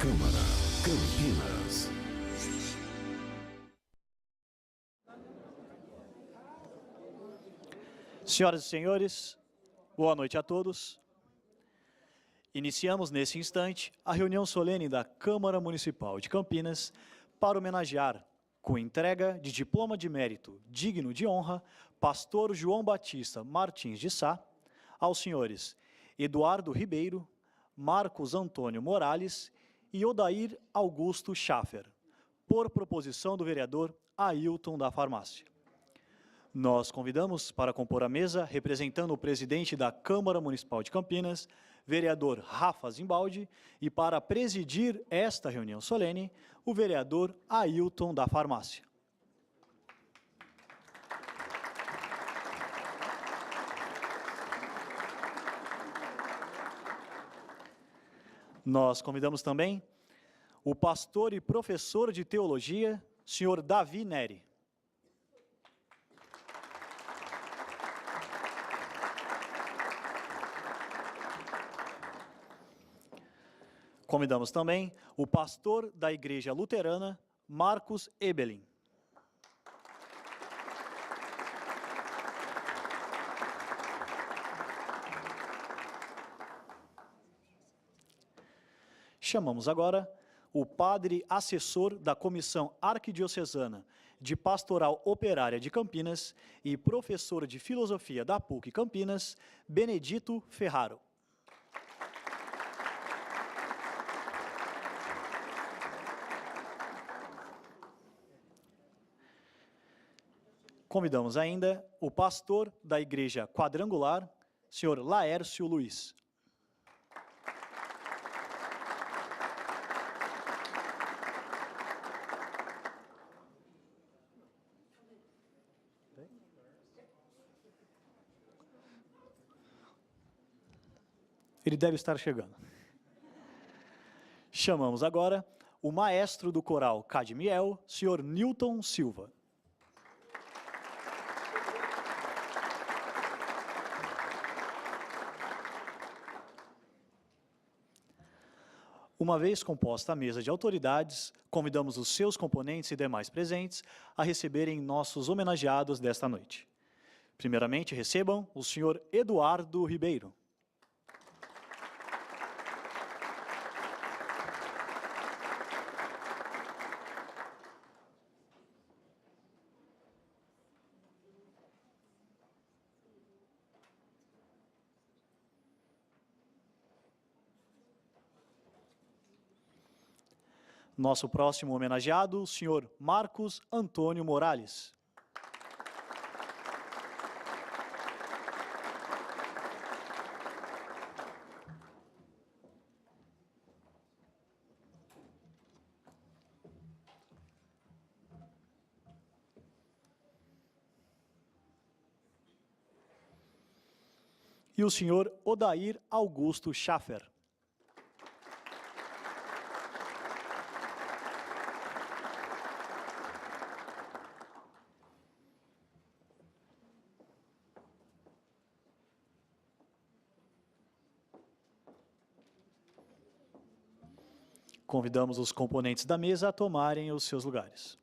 Câmara, Campinas. Senhoras e senhores, boa noite a todos. Iniciamos nesse instante a reunião solene da Câmara Municipal de Campinas para homenagear, com entrega de diploma de mérito digno de honra, pastor João Batista Martins de Sá, aos senhores Eduardo Ribeiro, Marcos Antônio Morales e Odair Augusto Schaffer, por proposição do vereador Ailton da Farmácia. Nós convidamos para compor a mesa, representando o presidente da Câmara Municipal de Campinas, vereador Rafa Zimbaldi, e para presidir esta reunião solene, o vereador Ailton da Farmácia. Nós convidamos também o pastor e professor de teologia, senhor Davi Neri. Convidamos também o pastor da Igreja Luterana, Marcos Ebelin. Chamamos agora o padre assessor da Comissão Arquidiocesana de Pastoral Operária de Campinas e professor de Filosofia da PUC Campinas, Benedito Ferraro. Convidamos ainda o pastor da Igreja Quadrangular, senhor Laércio Luiz. Ele deve estar chegando. Chamamos agora o maestro do coral Cadmiel, senhor Nilton Silva. Uma vez composta a mesa de autoridades, convidamos os seus componentes e demais presentes a receberem nossos homenageados desta noite. Primeiramente, recebam o senhor Eduardo Ribeiro. Nosso próximo homenageado, o senhor Marcos Antônio Morales. E o senhor Odair Augusto Schaffer. Convidamos os componentes da mesa a tomarem os seus lugares.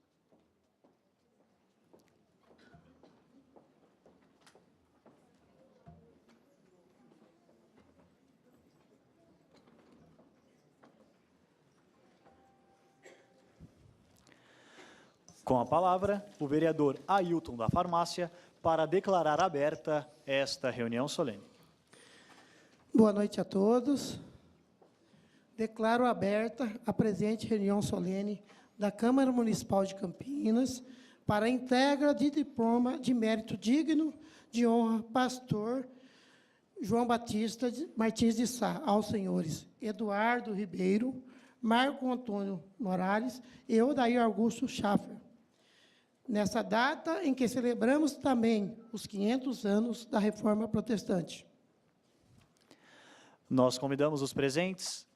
Com a palavra, o vereador Ailton da Farmácia, para declarar aberta esta reunião solene. Boa noite a todos. Declaro aberta a presente reunião solene da Câmara Municipal de Campinas para a entrega de diploma de mérito digno de honra pastor João Batista Martins de Sá aos senhores Eduardo Ribeiro, Marco Antônio Morales e Odair Augusto Schaffer. Nessa data em que celebramos também os 500 anos da Reforma Protestante. Nós convidamos os presentes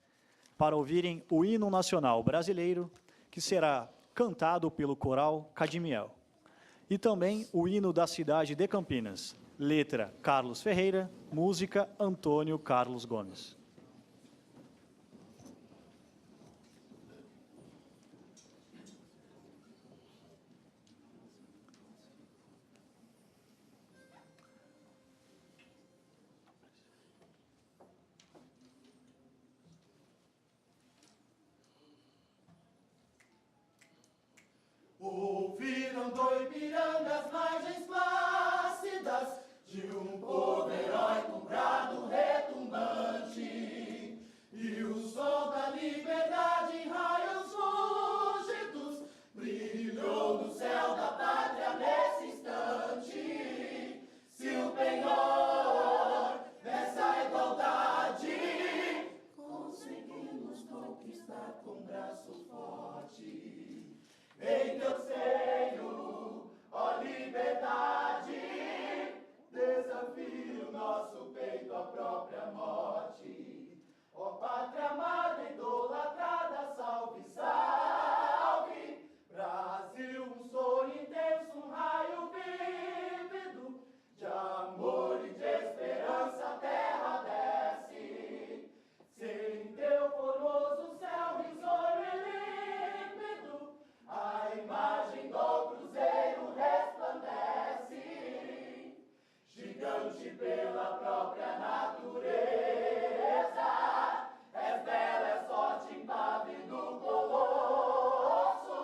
para ouvirem o hino nacional brasileiro, que será cantado pelo coral Cadmiel. E também o hino da cidade de Campinas, letra Carlos Ferreira, música Antônio Carlos Gomes. Cantou Ipiranga as margens plácidas de um povo heróico, brado retumbante. E o sol da liberdade em raios fúlgidos brilhou no céu da pátria nesse instante. Se o penhor dessa igualdade conseguimos conquistar com braço forte, em teu seio, ó liberdade, desafio nosso peito à própria morte. Ó pátria amada, idolatrada, salve, salve. Brasil, um sonho intenso, um raio vívido de amor e de esperança a terra desce. Sem teu formoso céu risonho e límpido, a imagem do cruzeiro resplandece. Gigante pela própria natureza, és bela, és forte, impávido colosso,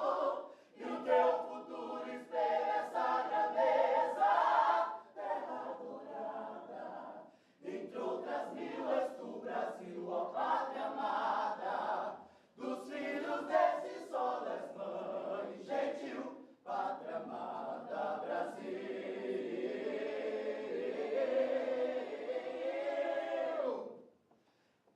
e o teu futuro espelha essa grandeza. Terra dourada, entre outras mil, és tu, Brasil, ó pátria amada. Dos filhos desse sol és mãe gentil, pátria amada, Brasil.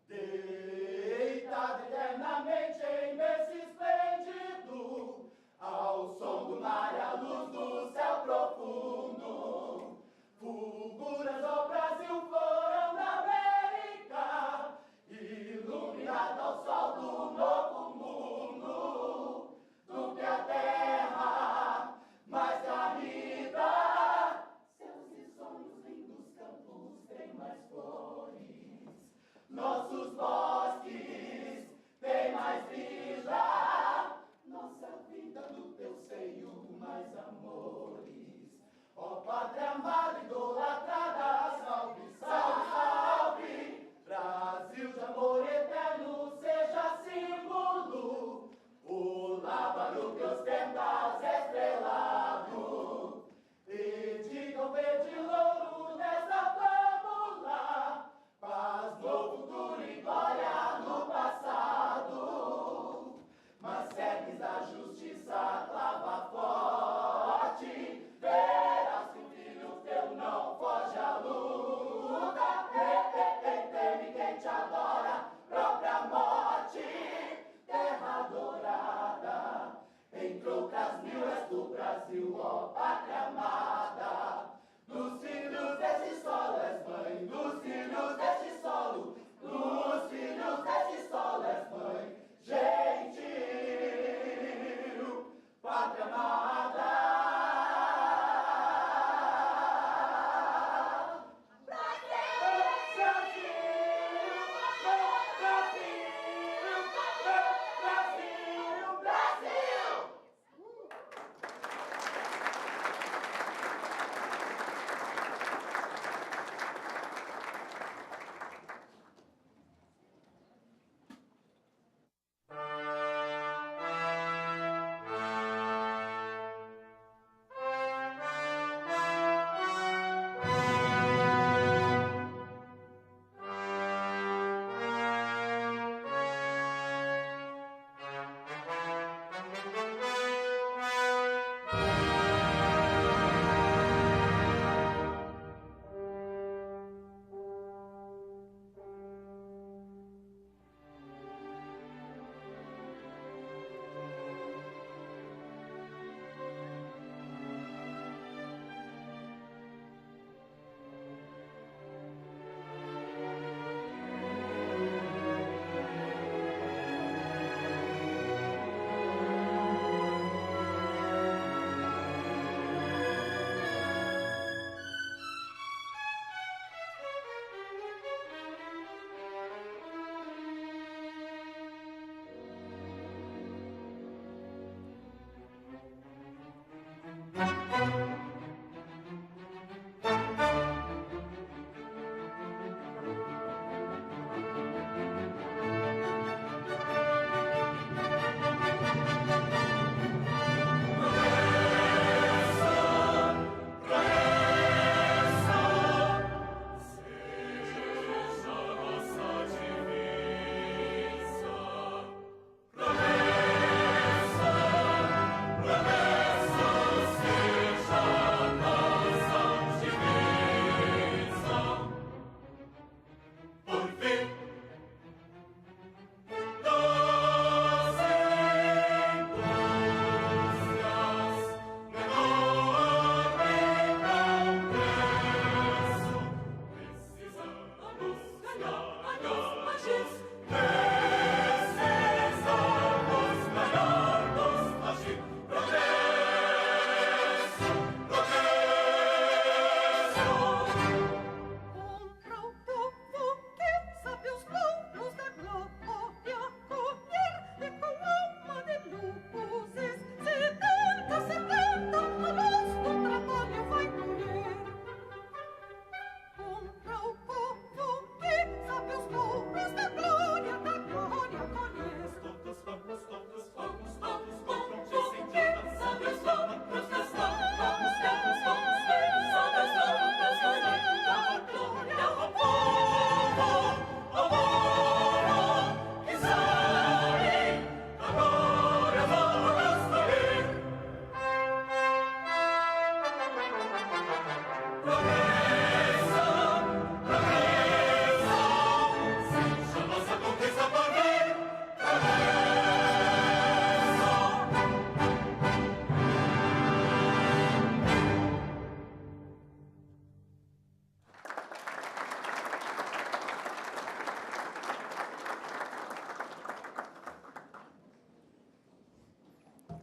Deitado eternamente em berço esplêndido, ao som do mar e à luz do céu profundo, fulguras, ó Brasil, foram da América, iluminada ao sol do novo mundo, do que a terra mais garrida. Seus risonhos lindos campos têm mais flores, nossos bosques têm mais vida, nossa vida do teu seio mais amores. Ó pátria amada, idolatrada, salve, salve, salve. Brasil de amor eterno, seja símbolo, o lábaro que ostentas estrelado. E diga o verde louro dessa fábula, paz no futuro e glória no passado. Mas segues da justiça, clava forte, verás que o filho teu não foge à luta. Teme quem te adora, própria morte, terra dourada. Entre outras mil és tu, Brasil, ó pátria amada. Dos filhos desse solo és mãe, dos filhos desse solo, dos filhos desse solo és mãe gentil, pátria amada.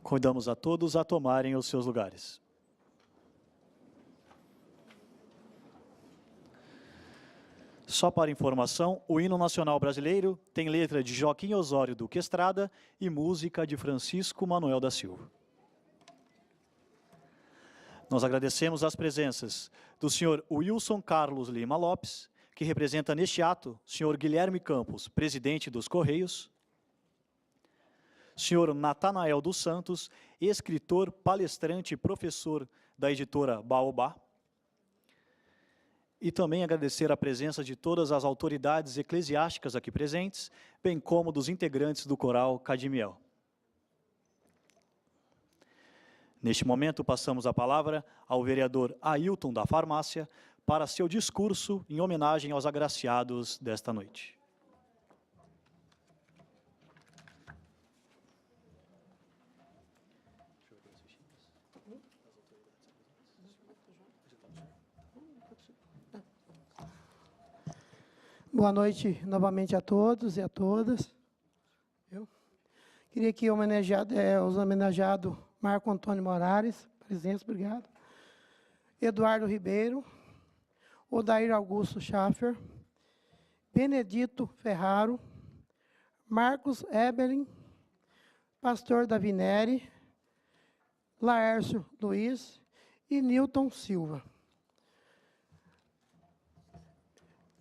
Convidamos a todos a tomarem os seus lugares. Só para informação, o hino nacional brasileiro tem letra de Joaquim Osório Duque Estrada e música de Francisco Manuel da Silva. Nós agradecemos as presenças do senhor Wilson Carlos Lima Lopes, que representa neste ato o senhor Guilherme Campos, presidente dos Correios, senhor Natanael dos Santos, escritor, palestrante e professor da editora Baobá, e também agradecer a presença de todas as autoridades eclesiásticas aqui presentes, bem como dos integrantes do coral Cadimiel. Neste momento, passamos a palavra ao vereador Ailton da Farmácia para seu discurso em homenagem aos agraciados desta noite. Boa noite novamente a todos e a todas. Eu queria aqui os homenageados Marco Antônio Moraes, presença, obrigado. Eduardo Ribeiro, Odair Augusto Schaffer, Benedito Ferraro, Marcos Eberlin, Pastor Davineri, Laércio Luiz e Nilton Silva.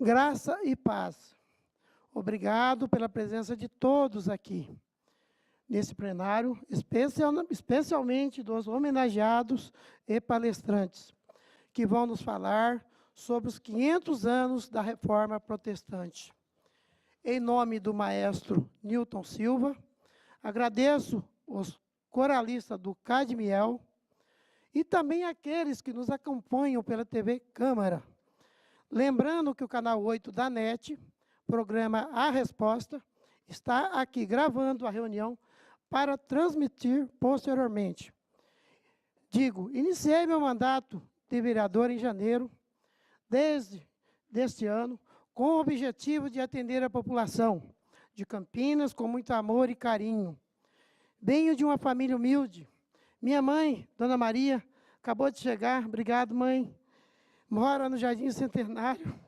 Graça e paz. Obrigado pela presença de todos aqui, nesse plenário, especialmente dos homenageados e palestrantes, que vão nos falar sobre os 500 anos da Reforma Protestante. Em nome do maestro Nilton Silva, agradeço os coralistas do Cadimiel e também aqueles que nos acompanham pela TV Câmara. Lembrando que o canal 8 da NET, programa A Resposta, está aqui gravando a reunião para transmitir posteriormente. Iniciei meu mandato de vereador em janeiro deste ano, com o objetivo de atender a população de Campinas com muito amor e carinho. Venho de uma família humilde. Minha mãe, Dona Maria, acabou de chegar. Obrigado, mãe. Mora no Jardim Centenário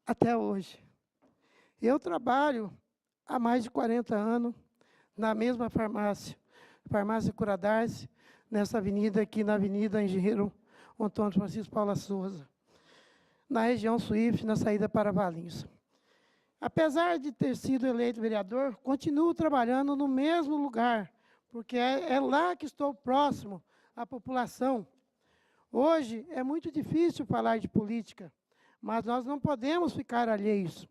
até hoje. Eu trabalho há mais de 40 anos na mesma farmácia, Farmácia Curadars, nessa avenida aqui, na Avenida Engenheiro Antônio Francisco Paula Souza, na região Suífe, na saída para Valinhos. Apesar de ter sido eleito vereador, continuo trabalhando no mesmo lugar, porque é lá que estou próximo à população. Hoje é muito difícil falar de política, mas nós não podemos ficar alheios.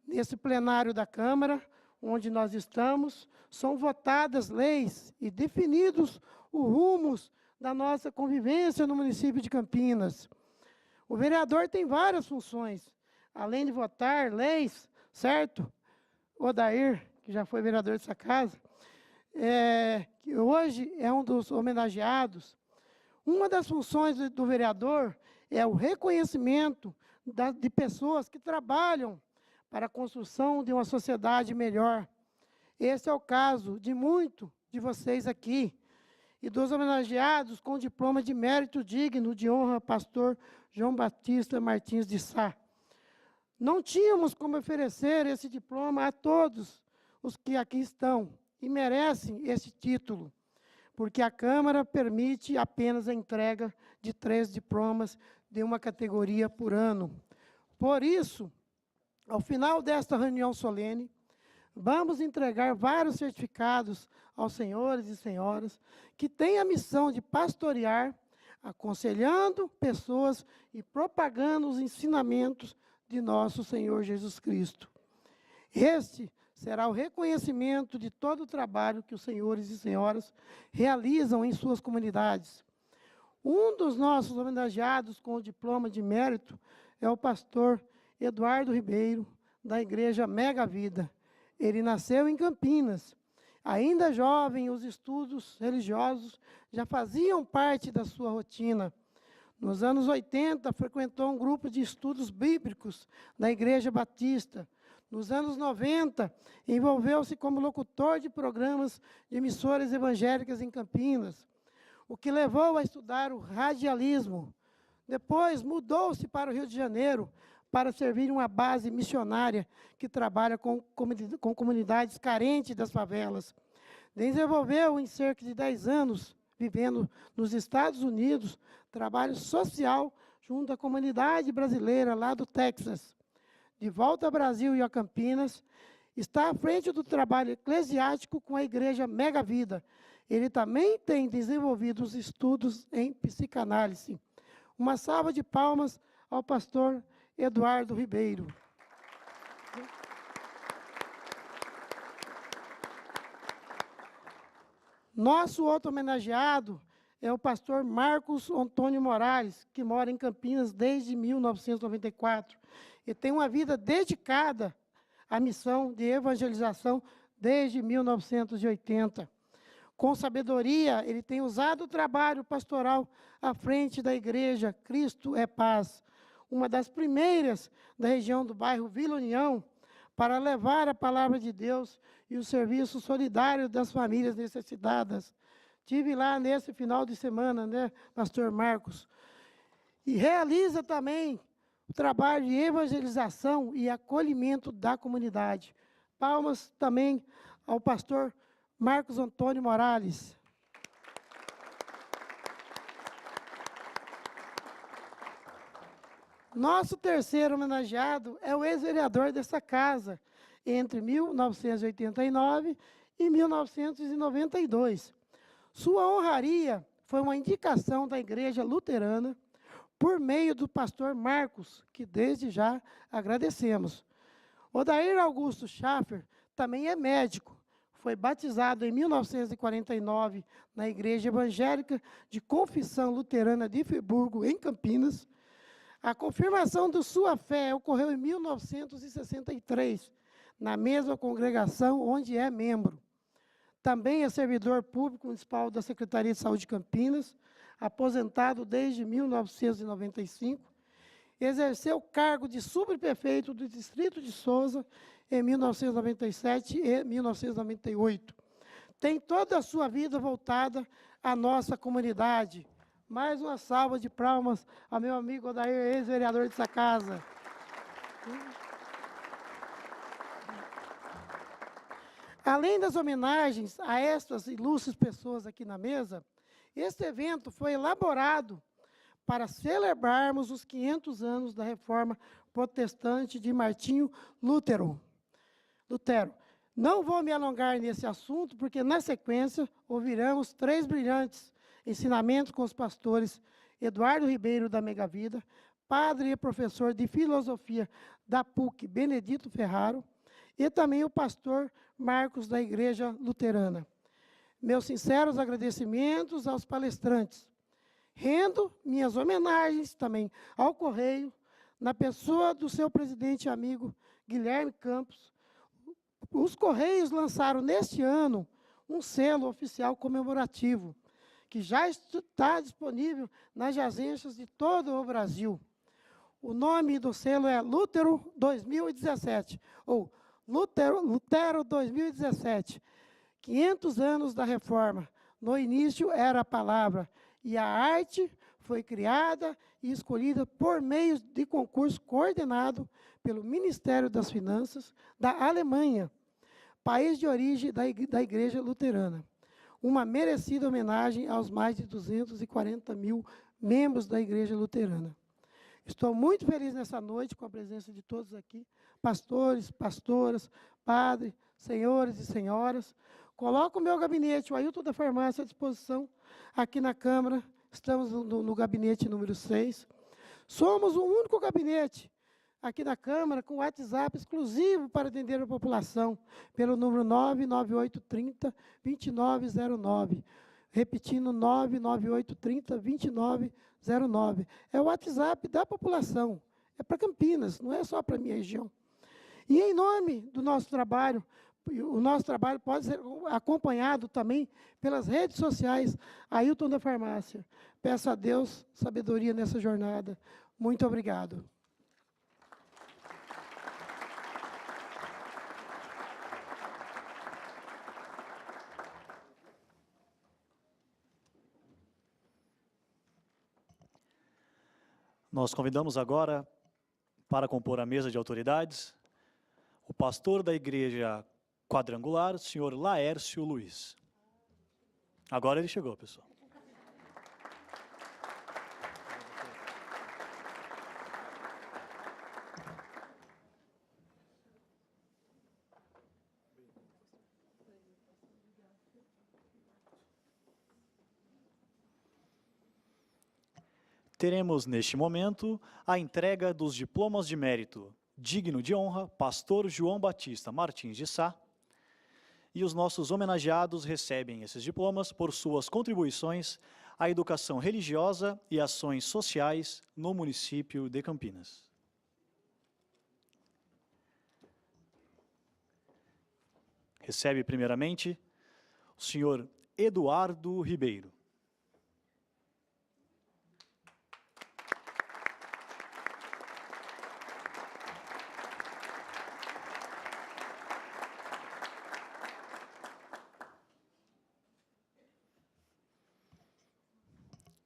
Nesse plenário da Câmara, onde nós estamos, são votadas leis e definidos os rumos da nossa convivência no município de Campinas. O vereador tem várias funções, além de votar leis, certo? Odair, que já foi vereador dessa casa, que hoje é um dos homenageados. Uma das funções do vereador é o reconhecimento de pessoas que trabalham para a construção de uma sociedade melhor. Esse é o caso de muitos de vocês aqui, e dos homenageados com diploma de mérito digno de honra, pastor João Batista Martins de Sá. Não tínhamos como oferecer esse diploma a todos os que aqui estão e merecem esse título, porque a Câmara permite apenas a entrega de 3 diplomas de uma categoria por ano. Por isso, ao final desta reunião solene, vamos entregar vários certificados aos senhores e senhoras que têm a missão de pastorear, aconselhando pessoas e propagando os ensinamentos de nosso Senhor Jesus Cristo. Este será o reconhecimento de todo o trabalho que os senhores e senhoras realizam em suas comunidades. Um dos nossos homenageados com o diploma de mérito é o pastor Eduardo Ribeiro, da Igreja Mega Vida. Ele nasceu em Campinas. Ainda jovem, os estudos religiosos já faziam parte da sua rotina. Nos anos 80, frequentou um grupo de estudos bíblicos da Igreja Batista. Nos anos 90, envolveu-se como locutor de programas de emissoras evangélicas em Campinas, o que levou a estudar o radialismo. Depois, mudou-se para o Rio de Janeiro para servir uma base missionária que trabalha com comunidades carentes das favelas. Desenvolveu, em cerca de 10 anos, vivendo nos Estados Unidos, trabalho social junto à comunidade brasileira lá do Texas. De volta ao Brasil e a Campinas, está à frente do trabalho eclesiástico com a Igreja Mega Vida. Ele também tem desenvolvido os estudos em psicanálise. Uma salva de palmas ao pastor Eduardo Ribeiro. Nosso outro homenageado é o pastor Marcos Antônio Morales, que mora em Campinas desde 1994 e tem uma vida dedicada à missão de evangelização desde 1980. Com sabedoria, ele tem usado o trabalho pastoral à frente da igreja Cristo é Paz, uma das primeiras da região do bairro Vila União, para levar a palavra de Deus e o serviço solidário das famílias necessitadas. Estive lá nesse final de semana, né, pastor Marcos? E realiza também o trabalho de evangelização e acolhimento da comunidade. Palmas também ao pastor Marcos Antônio Morales. Nosso terceiro homenageado é o ex-vereador dessa casa, entre 1989 e 1992. Sua honraria foi uma indicação da Igreja Luterana por meio do pastor Marcos, que desde já agradecemos. Odair Augusto Schaffer também é médico. Foi batizado em 1949 na Igreja Evangélica de Confissão Luterana de Friburgo, em Campinas. A confirmação de sua fé ocorreu em 1963, na mesma congregação onde é membro. Também é servidor público municipal da Secretaria de Saúde de Campinas, aposentado desde 1995. Exerceu o cargo de subprefeito do Distrito de Souza em 1997 e 1998. Tem toda a sua vida voltada à nossa comunidade. Mais uma salva de palmas ao meu amigo Odair, ex-vereador dessa casa. Além das homenagens a estas ilustres pessoas aqui na mesa, este evento foi elaborado para celebrarmos os 500 anos da Reforma Protestante de Martinho Lutero. Não vou me alongar nesse assunto, porque, na sequência, ouviremos 3 brilhantes ensinamentos com os pastores Eduardo Ribeiro, da Mega Vida, padre e professor de filosofia da PUC, Benedito Ferraro, e também o pastor Marcos, da Igreja Luterana. Meus sinceros agradecimentos aos palestrantes. Rendo minhas homenagens também ao Correio, na pessoa do seu presidente e amigo Guilherme Campos. Os Correios lançaram neste ano um selo oficial comemorativo, que já está disponível nas agências de todo o Brasil. O nome do selo é Lutero 2017, ou Lutero 2017. 500 anos da Reforma. No início era a palavra, e a arte foi criada e escolhida por meio de concurso coordenado pelo Ministério das Finanças da Alemanha, país de origem da Igreja Luterana. Uma merecida homenagem aos mais de 240 mil membros da Igreja Luterana. Estou muito feliz nessa noite com a presença de todos aqui, pastores, pastoras, padres, senhores e senhoras. Coloco o meu gabinete, o Ailton da Farmácia, à disposição aqui na Câmara. Estamos no gabinete número 6. Somos o único gabinete aqui na Câmara com WhatsApp exclusivo para atender a população, pelo número 99830-2909. Repetindo, 99830-2909. É o WhatsApp da população. É para Campinas, não é só para a minha região. E em nome do nosso trabalho, o nosso trabalho pode ser acompanhado também pelas redes sociais, Ailton da Farmácia. Peço a Deus sabedoria nessa jornada. Muito obrigado. Nós convidamos agora para compor a mesa de autoridades o pastor da Igreja Quadrangular, o senhor Laércio Luiz. Agora ele chegou, pessoal. Teremos, neste momento, a entrega dos diplomas de mérito digno de honra, pastor João Batista Martins de Sá, e os nossos homenageados recebem esses diplomas por suas contribuições à educação religiosa e ações sociais no município de Campinas. Recebe, primeiramente, o senhor Eduardo Ribeiro.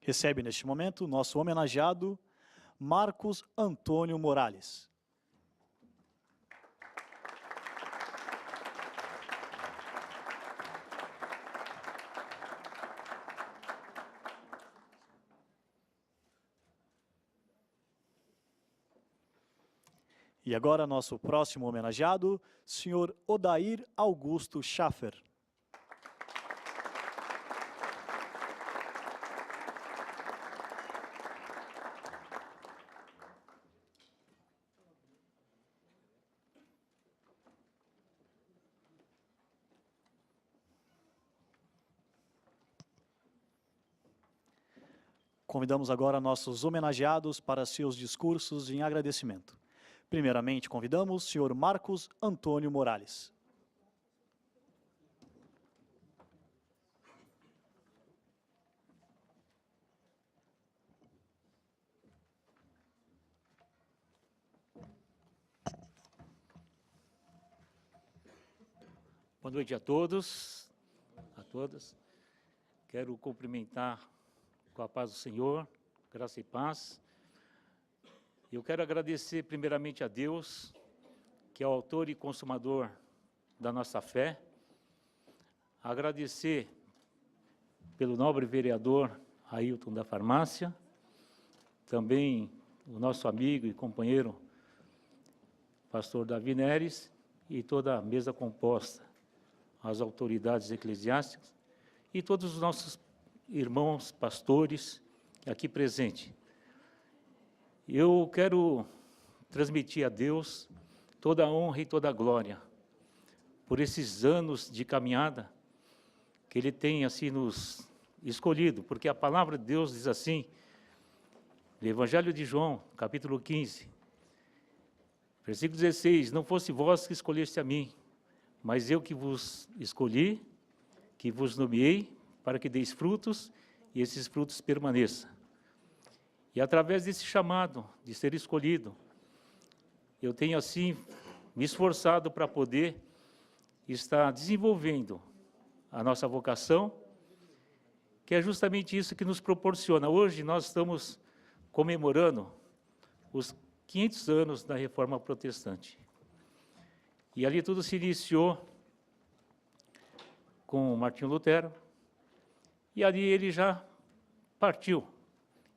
Recebe, neste momento, nosso homenageado Marcos Antônio Morales. E agora, nosso próximo homenageado, senhor Odair Augusto Schaffer. Convidamos agora nossos homenageados para seus discursos em agradecimento. Primeiramente, convidamos o senhor Marcos Antônio Morales. Boa noite a todos, a todas. Quero cumprimentar com a paz do Senhor, graça e paz. Eu quero agradecer primeiramente a Deus, que é o autor e consumador da nossa fé. Agradecer pelo nobre vereador Ailton da Farmácia, também o nosso amigo e companheiro pastor Davi Neres e toda a mesa composta, as autoridades eclesiásticas e todos os nossos irmãos pastores aqui presentes. Eu quero transmitir a Deus toda a honra e toda a glória por esses anos de caminhada que Ele tem assim nos escolhido, porque a palavra de Deus diz assim, no Evangelho de João, capítulo 15, versículo 16, não fosse vós que escolheste a mim, mas eu que vos escolhi, que vos nomeei, para que deis frutos, e esses frutos permaneçam. E através desse chamado, de ser escolhido, eu tenho assim me esforçado para poder estar desenvolvendo a nossa vocação, que é justamente isso que nos proporciona. Hoje nós estamos comemorando os 500 anos da Reforma Protestante. E ali tudo se iniciou com Martinho Lutero, e ali ele já partiu.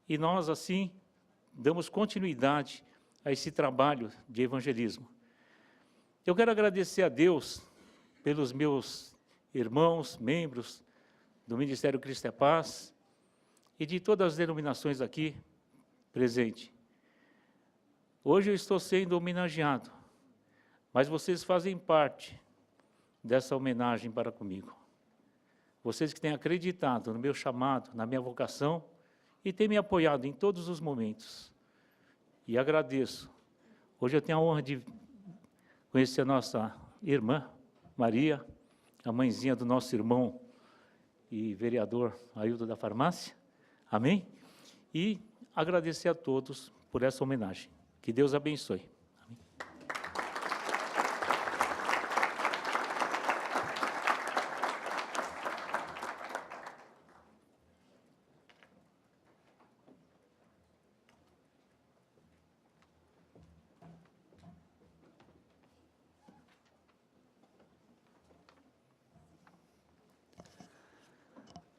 E nós, assim, damos continuidade a esse trabalho de evangelismo. Eu quero agradecer a Deus pelos meus irmãos, membros do Ministério Cristo é Paz e de todas as denominações aqui presentes. Hoje eu estou sendo homenageado, mas vocês fazem parte dessa homenagem para comigo. Vocês que têm acreditado no meu chamado, na minha vocação, e têm me apoiado em todos os momentos. E agradeço. Hoje eu tenho a honra de conhecer a nossa irmã, Maria, a mãezinha do nosso irmão e vereador Ailton da Farmácia. Amém? E agradecer a todos por essa homenagem. Que Deus abençoe. Amém.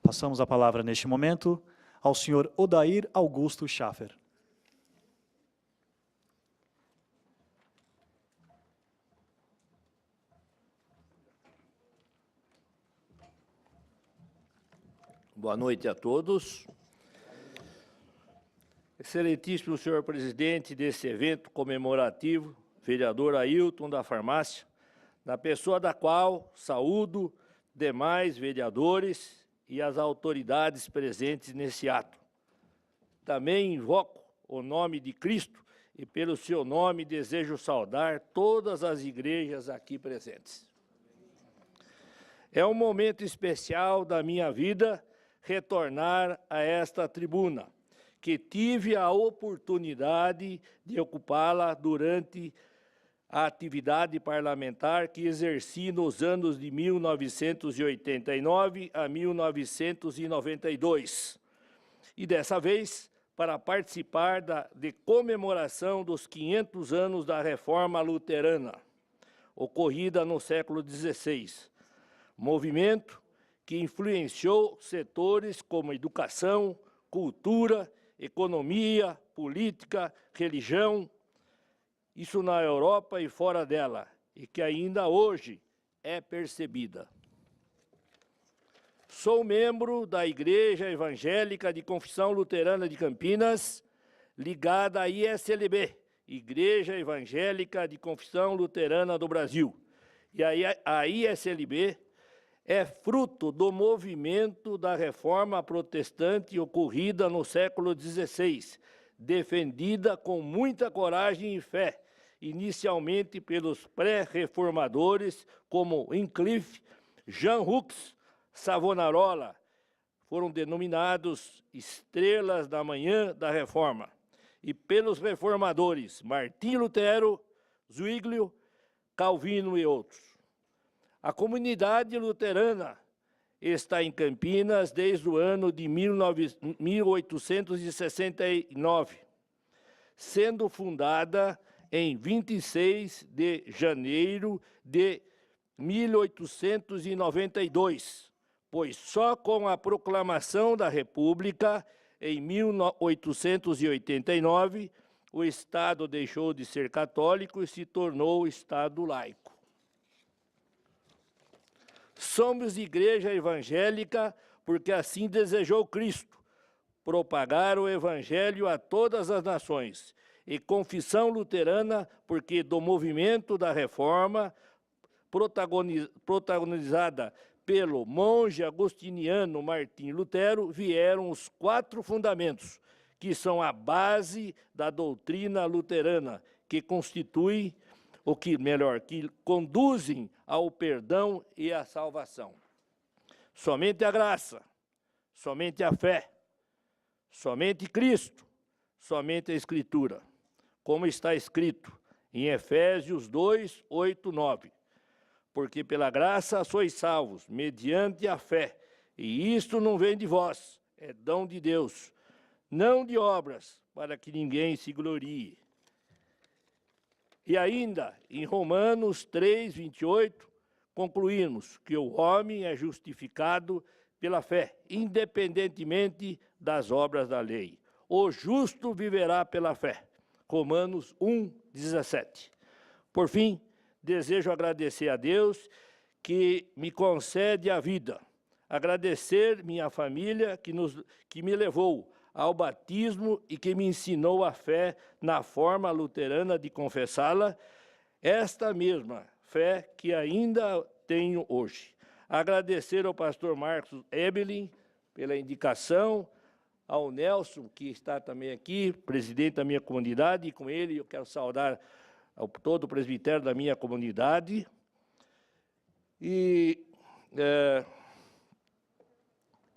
Passamos a palavra neste momento ao senhor Odair Augusto Schaffer. Boa noite a todos. Excelentíssimo senhor presidente desse evento comemorativo, vereador Ailton da Farmácia, na pessoa da qual saúdo demais vereadores e as autoridades presentes nesse ato. Também invoco o nome de Cristo e pelo seu nome desejo saudar todas as igrejas aqui presentes. É um momento especial da minha vida retornar a esta tribuna, que tive a oportunidade de ocupá-la durante a atividade parlamentar que exerci nos anos de 1989 a 1992. E dessa vez, para participar de comemoração dos 500 anos da Reforma Luterana, ocorrida no século XVI. Movimento que influenciou setores como educação, cultura, economia, política, religião, isso na Europa e fora dela, e que ainda hoje é percebida. Sou membro da Igreja Evangélica de Confissão Luterana de Campinas, ligada à ISLB, Igreja Evangélica de Confissão Luterana do Brasil. E a ISLB é fruto do movimento da Reforma Protestante ocorrida no século XVI, defendida com muita coragem e fé, inicialmente pelos pré-reformadores como Wycliffe, Jean Hus, Savonarola, foram denominados estrelas da manhã da Reforma, e pelos reformadores Martim Lutero, Zwinglio, Calvino e outros. A comunidade luterana está em Campinas desde o ano de 1869, sendo fundada em 26 de janeiro de 1892, pois só com a proclamação da República, em 1889, o Estado deixou de ser católico e se tornou Estado laico. Somos igreja evangélica porque assim desejou Cristo, propagar o evangelho a todas as nações, e confissão luterana porque do movimento da Reforma, protagonizada pelo monge agostiniano Martim Lutero, vieram os 4 fundamentos, que são a base da doutrina luterana, que constitui que conduzem ao perdão e à salvação. Somente a graça, somente a fé, somente Cristo, somente a Escritura. Como está escrito em Efésios 2, 8, 9. Porque pela graça sois salvos, mediante a fé, e isto não vem de vós, é dom de Deus, não de obras, para que ninguém se glorie. E ainda, em Romanos 3, 28, concluímos que o homem é justificado pela fé, independentemente das obras da lei. O justo viverá pela fé. Romanos 1, 17. Por fim, desejo agradecer a Deus que me concede a vida. Agradecer minha família que me levou ao batismo e que me ensinou a fé na forma luterana de confessá-la, esta mesma fé que ainda tenho hoje. Agradecer ao pastor Marcos Ebelin pela indicação, ao Nelson, que está também aqui, presidente da minha comunidade, e com ele eu quero saudar todo o presbitério da minha comunidade. E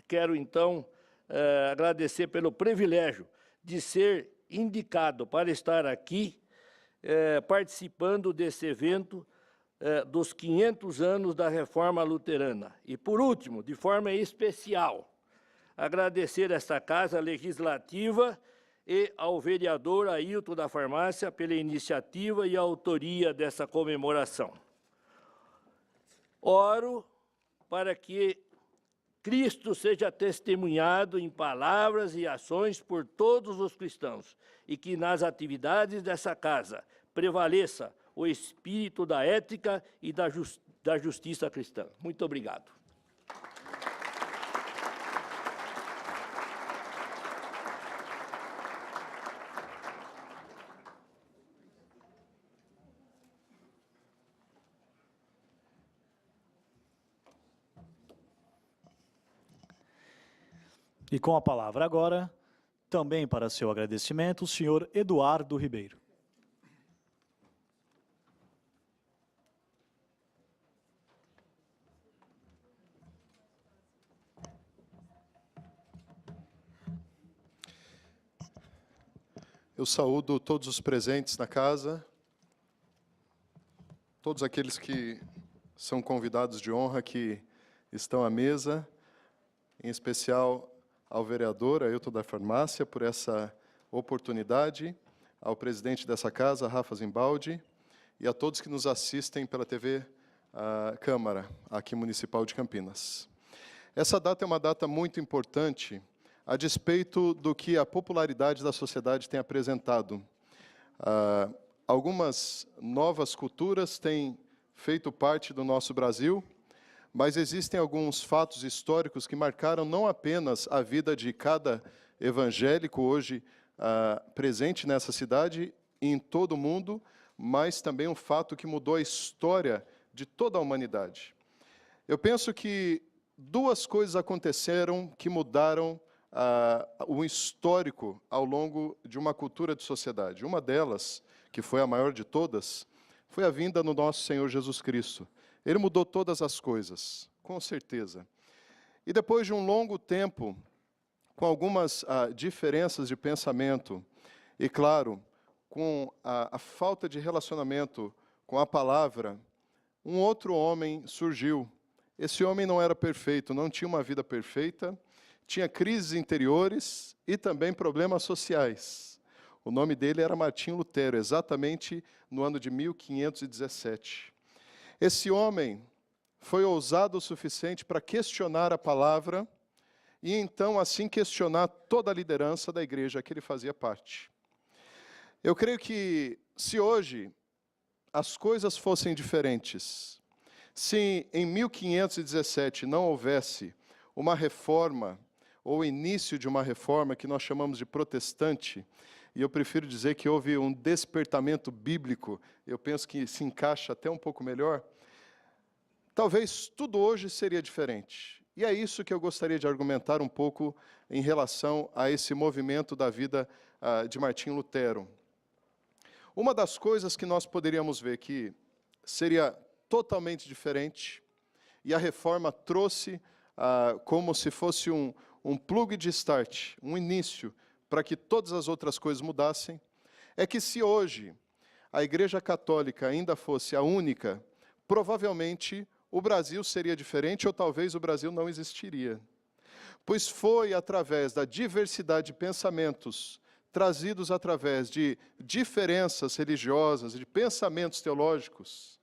quero, então, agradecer pelo privilégio de ser indicado para estar aqui, participando desse evento dos 500 anos da Reforma Luterana. E, por último, de forma especial, agradecer esta Casa Legislativa e ao vereador Ailton da Farmácia pela iniciativa e autoria dessa comemoração. Oro para que Cristo seja testemunhado em palavras e ações por todos os cristãos e que nas atividades dessa casa prevaleça o espírito da ética e da justiça cristã. Muito obrigado. E com a palavra agora, também para seu agradecimento, o senhor Eduardo Ribeiro. Eu saúdo todos os presentes na casa, todos aqueles que são convidados de honra que estão à mesa, em especial ao vereador Ailton da Farmácia por essa oportunidade, ao presidente dessa casa, Rafa Zimbaldi, e a todos que nos assistem pela TV Câmara, aqui municipal de Campinas. Essa data é uma data muito importante, a despeito do que a popularidade da sociedade tem apresentado. Algumas novas culturas têm feito parte do nosso Brasil, mas existem alguns fatos históricos que marcaram não apenas a vida de cada evangélico hoje presente nessa cidade e em todo o mundo, mas também um fato que mudou a história de toda a humanidade. Eu penso que duas coisas aconteceram que mudaram o histórico ao longo de uma cultura de sociedade. Uma delas, que foi a maior de todas, foi a vinda do nosso Senhor Jesus Cristo. Ele mudou todas as coisas, com certeza. E depois de um longo tempo, com algumas diferenças de pensamento, e claro, com a falta de relacionamento com a palavra, um outro homem surgiu. Esse homem não era perfeito, não tinha uma vida perfeita, tinha crises interiores e também problemas sociais. O nome dele era Martinho Lutero, exatamente no ano de 1517. Esse homem foi ousado o suficiente para questionar a palavra e então, assim, questionar toda a liderança da igreja que ele fazia parte. Eu creio que, se hoje as coisas fossem diferentes, se em 1517 não houvesse uma reforma, ou o início de uma reforma que nós chamamos de protestante, e eu prefiro dizer que houve um despertamento bíblico, eu penso que se encaixa até um pouco melhor, talvez tudo hoje seria diferente. E é isso que eu gostaria de argumentar um pouco em relação a esse movimento da vida de Martinho Lutero. Uma das coisas que nós poderíamos ver que seria totalmente diferente, e a reforma trouxe como se fosse um plug de start, um início, para que todas as outras coisas mudassem, é que se hoje a Igreja Católica ainda fosse a única, provavelmente o Brasil seria diferente ou talvez o Brasil não existiria. Pois foi através da diversidade de pensamentos, trazidos através de diferenças religiosas, de pensamentos teológicos,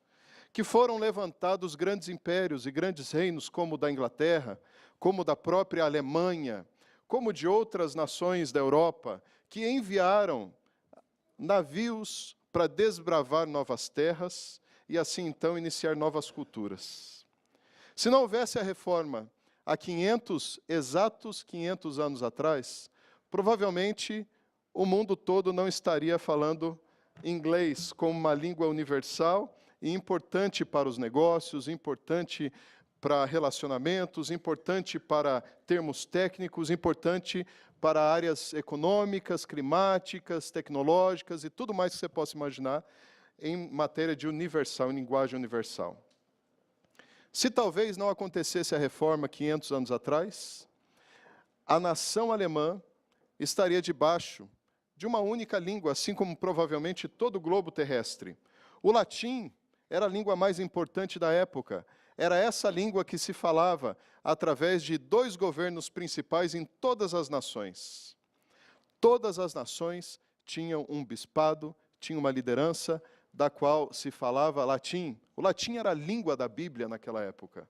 que foram levantados grandes impérios e grandes reinos, como o da Inglaterra, como da própria Alemanha, como de outras nações da Europa, que enviaram navios para desbravar novas terras e assim então iniciar novas culturas. Se não houvesse a reforma há exatos 500 anos atrás, provavelmente o mundo todo não estaria falando inglês como uma língua universal e importante para os negócios, importante para relacionamentos, importante para termos técnicos, importante para áreas econômicas, climáticas, tecnológicas e tudo mais que você possa imaginar em matéria de universal, em linguagem universal. Se talvez não acontecesse a reforma 500 anos atrás, a nação alemã estaria debaixo de uma única língua, assim como provavelmente todo o globo terrestre. O latim era a língua mais importante da época. Era essa língua que se falava através de 2 governos principais em todas as nações. Todas as nações tinham um bispado, tinham uma liderança da qual se falava latim. O latim era a língua da Bíblia naquela época.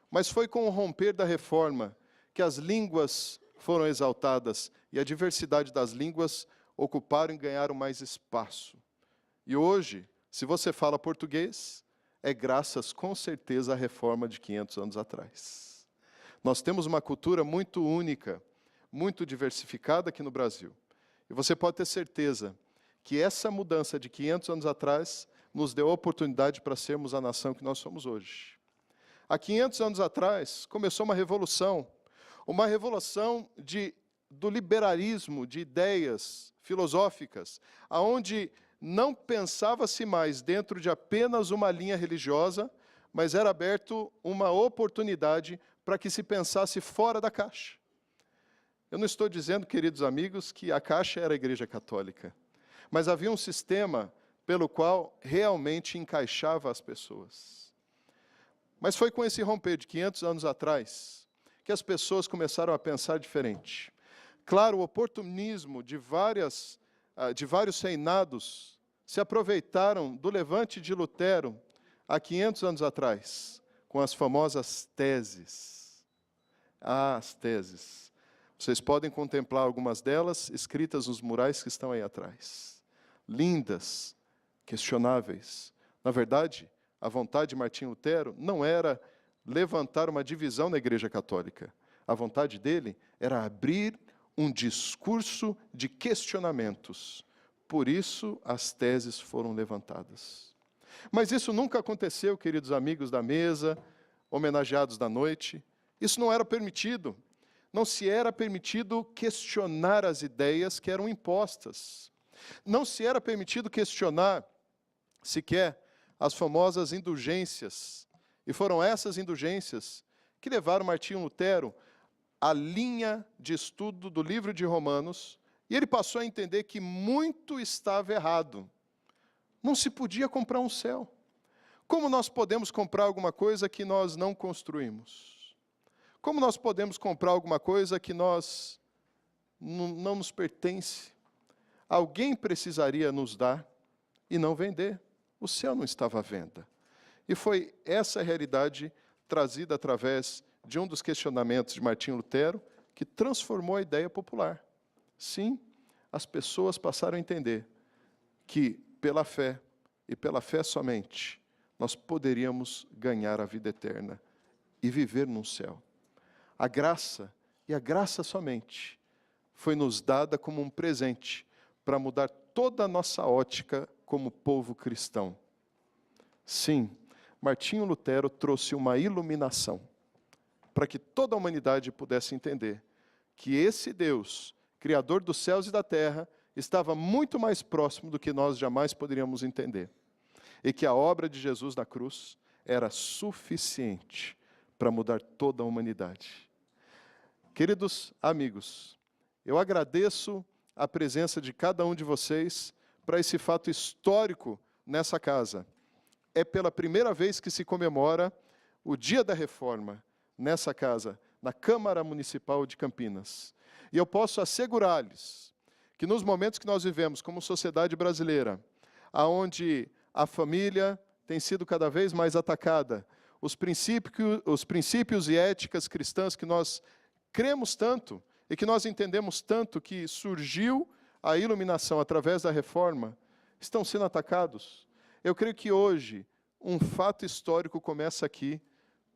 mas foi com o romper da reforma que as línguas foram exaltadas e a diversidade das línguas ocuparam e ganharam mais espaço. E hoje, se você fala português, é graças, com certeza, à reforma de 500 anos atrás. Nós temos uma cultura muito única, muito diversificada aqui no Brasil. E você pode ter certeza que essa mudança de 500 anos atrás nos deu a oportunidade para sermos a nação que nós somos hoje. Há 500 anos atrás, começou uma revolução do liberalismo, de ideias filosóficas, aonde não pensava-se mais dentro de apenas uma linha religiosa, mas era aberto uma oportunidade para que se pensasse fora da caixa. Eu não estou dizendo, queridos amigos, que a caixa era a Igreja Católica, mas havia um sistema pelo qual realmente encaixava as pessoas. Mas foi com esse romper de 500 anos atrás que as pessoas começaram a pensar diferente. Claro, o oportunismo de vários reinados se aproveitaram do levante de Lutero há 500 anos atrás, com as famosas teses. As teses. Vocês podem contemplar algumas delas escritas nos murais que estão aí atrás. Lindas, questionáveis. Na verdade, a vontade de Martinho Lutero não era levantar uma divisão na Igreja Católica. A vontade dele era abrir um discurso de questionamentos. Por isso, as teses foram levantadas. Mas isso nunca aconteceu, queridos amigos da mesa, homenageados da noite. Isso não era permitido. Não se era permitido questionar as ideias que eram impostas. Não se era permitido questionar, sequer, as famosas indulgências. E foram essas indulgências que levaram Martinho Lutero à linha de estudo do livro de Romanos, e ele passou a entender que muito estava errado. Não se podia comprar um céu. Como nós podemos comprar alguma coisa que nós não construímos? Como nós podemos comprar alguma coisa que nós não nos pertence? Alguém precisaria nos dar e não vender. O céu não estava à venda. E foi essa a realidade trazida através de um dos questionamentos de Martinho Lutero que transformou a ideia popular. Sim, as pessoas passaram a entender que, pela fé, e pela fé somente, nós poderíamos ganhar a vida eterna e viver num céu. A graça, e a graça somente, foi nos dada como um presente para mudar toda a nossa ótica como povo cristão. Sim, Martinho Lutero trouxe uma iluminação para que toda a humanidade pudesse entender que esse Deus, Criador dos céus e da terra, estava muito mais próximo do que nós jamais poderíamos entender. E que a obra de Jesus na cruz era suficiente para mudar toda a humanidade. Queridos amigos, eu agradeço a presença de cada um de vocês para esse fato histórico nessa casa. É pela primeira vez que se comemora o Dia da Reforma nessa casa, na Câmara Municipal de Campinas. E eu posso assegurar-lhes que nos momentos que nós vivemos como sociedade brasileira, aonde a família tem sido cada vez mais atacada, os princípios e éticas cristãs que nós cremos tanto e que nós entendemos tanto que surgiu a iluminação através da reforma, estão sendo atacados. Eu creio que hoje um fato histórico começa aqui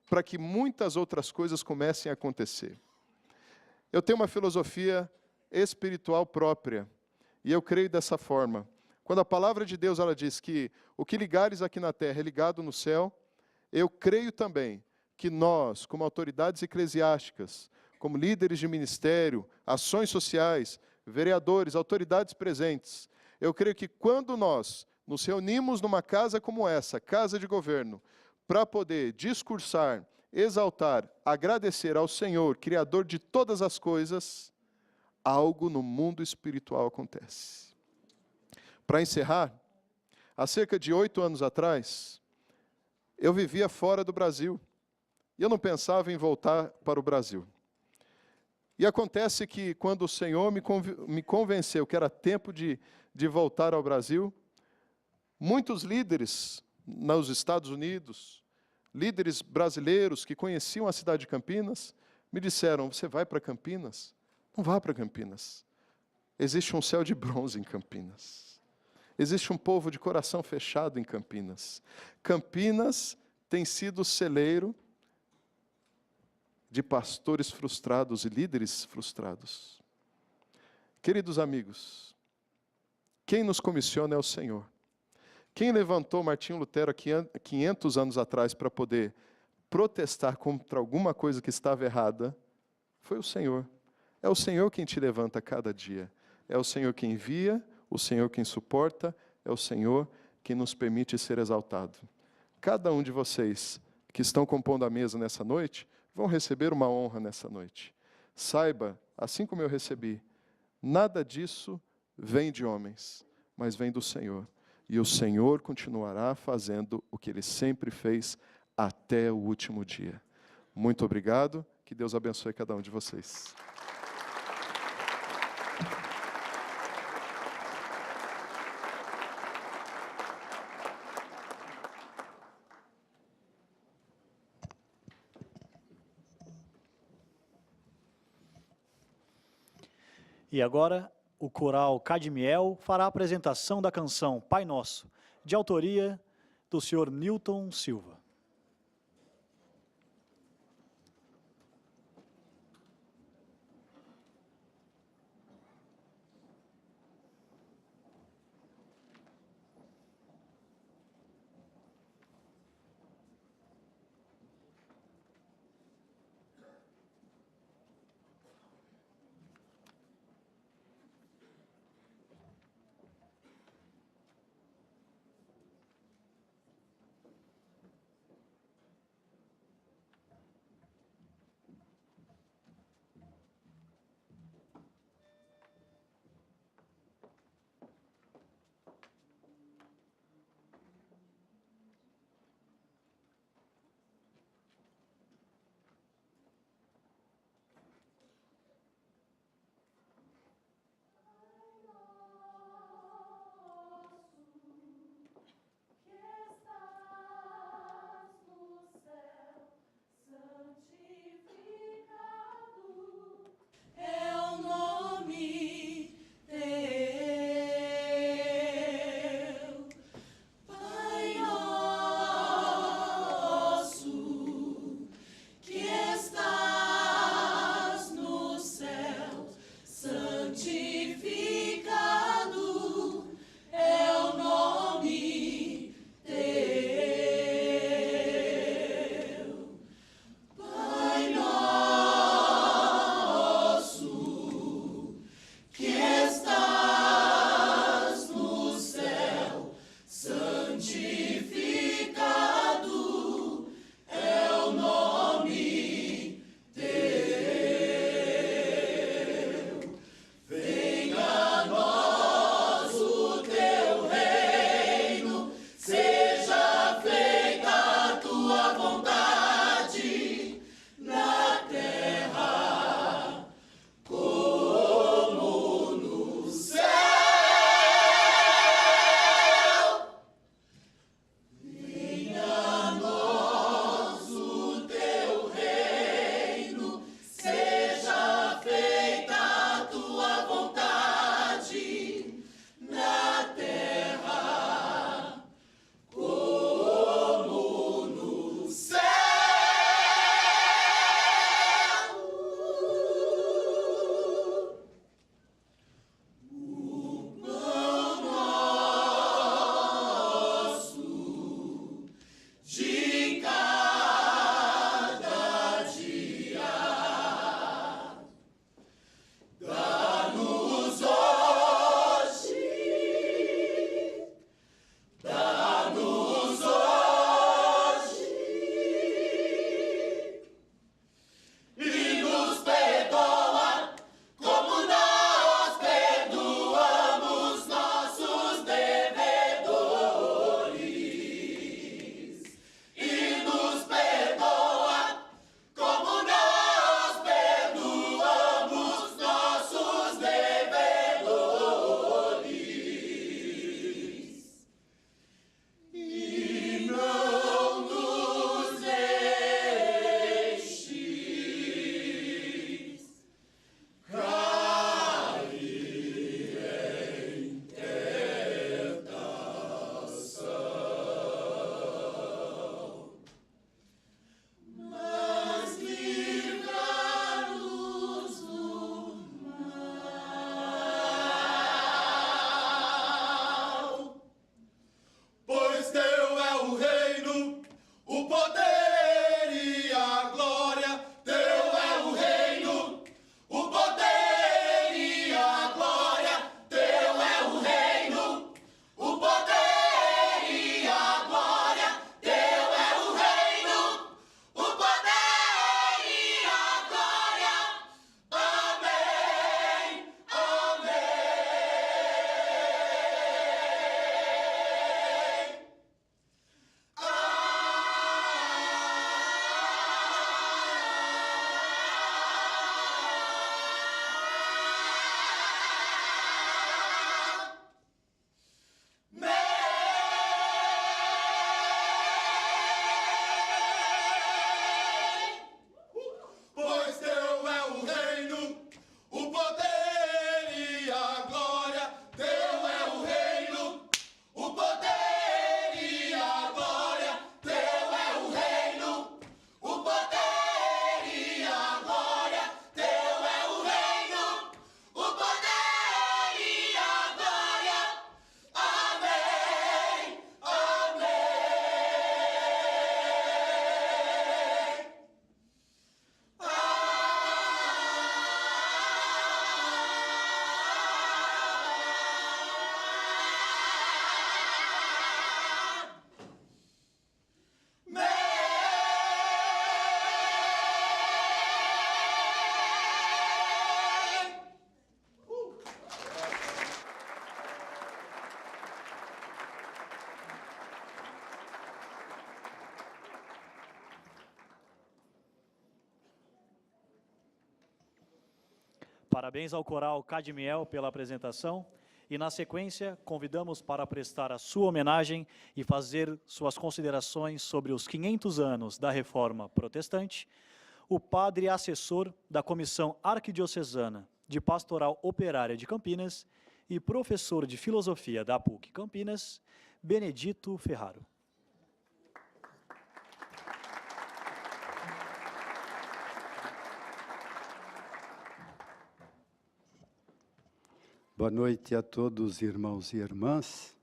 para que muitas outras coisas comecem a acontecer. Eu tenho uma filosofia espiritual própria e eu creio dessa forma. Quando a palavra de Deus ela diz que o que ligares aqui na terra é ligado no céu, eu creio também que nós, como autoridades eclesiásticas, como líderes de ministério, ações sociais, vereadores, autoridades presentes, eu creio que quando nós nos reunimos numa casa como essa, casa de governo, para poder discursar, exaltar, agradecer ao Senhor, Criador de todas as coisas, algo no mundo espiritual acontece. Para encerrar, há cerca de 8 anos atrás, eu vivia fora do Brasil. E eu não pensava em voltar para o Brasil. E acontece que quando o Senhor me convenceu que era tempo de voltar ao Brasil, muitos líderes nos Estados Unidos, líderes brasileiros que conheciam a cidade de Campinas, me disseram, você vai para Campinas? Não vá para Campinas. Existe um céu de bronze em Campinas. Existe um povo de coração fechado em Campinas. Campinas tem sido celeiro de pastores frustrados e líderes frustrados. Queridos amigos, quem nos comissiona é o Senhor. Quem levantou Martinho Lutero há 500 anos atrás para poder protestar contra alguma coisa que estava errada, foi o Senhor. É o Senhor quem te levanta cada dia. É o Senhor quem envia, o Senhor quem suporta, é o Senhor quem nos permite ser exaltado. Cada um de vocês que estão compondo a mesa nessa noite, vão receber uma honra nessa noite. Saiba, assim como eu recebi, nada disso vem de homens, mas vem do Senhor. E o Senhor continuará fazendo o que Ele sempre fez até o último dia. Muito obrigado, que Deus abençoe cada um de vocês. E agora, o coral Cadmiel fará a apresentação da canção Pai Nosso, de autoria do senhor Newton Silva. Parabéns ao coral Cadmiel pela apresentação. E, na sequência, convidamos para prestar a sua homenagem e fazer suas considerações sobre os 500 anos da Reforma Protestante, o padre assessor da Comissão Arquidiocesana de Pastoral Operária de Campinas e professor de Filosofia da PUC Campinas, Benedito Ferraro. Boa noite a todos, irmãos e irmãs.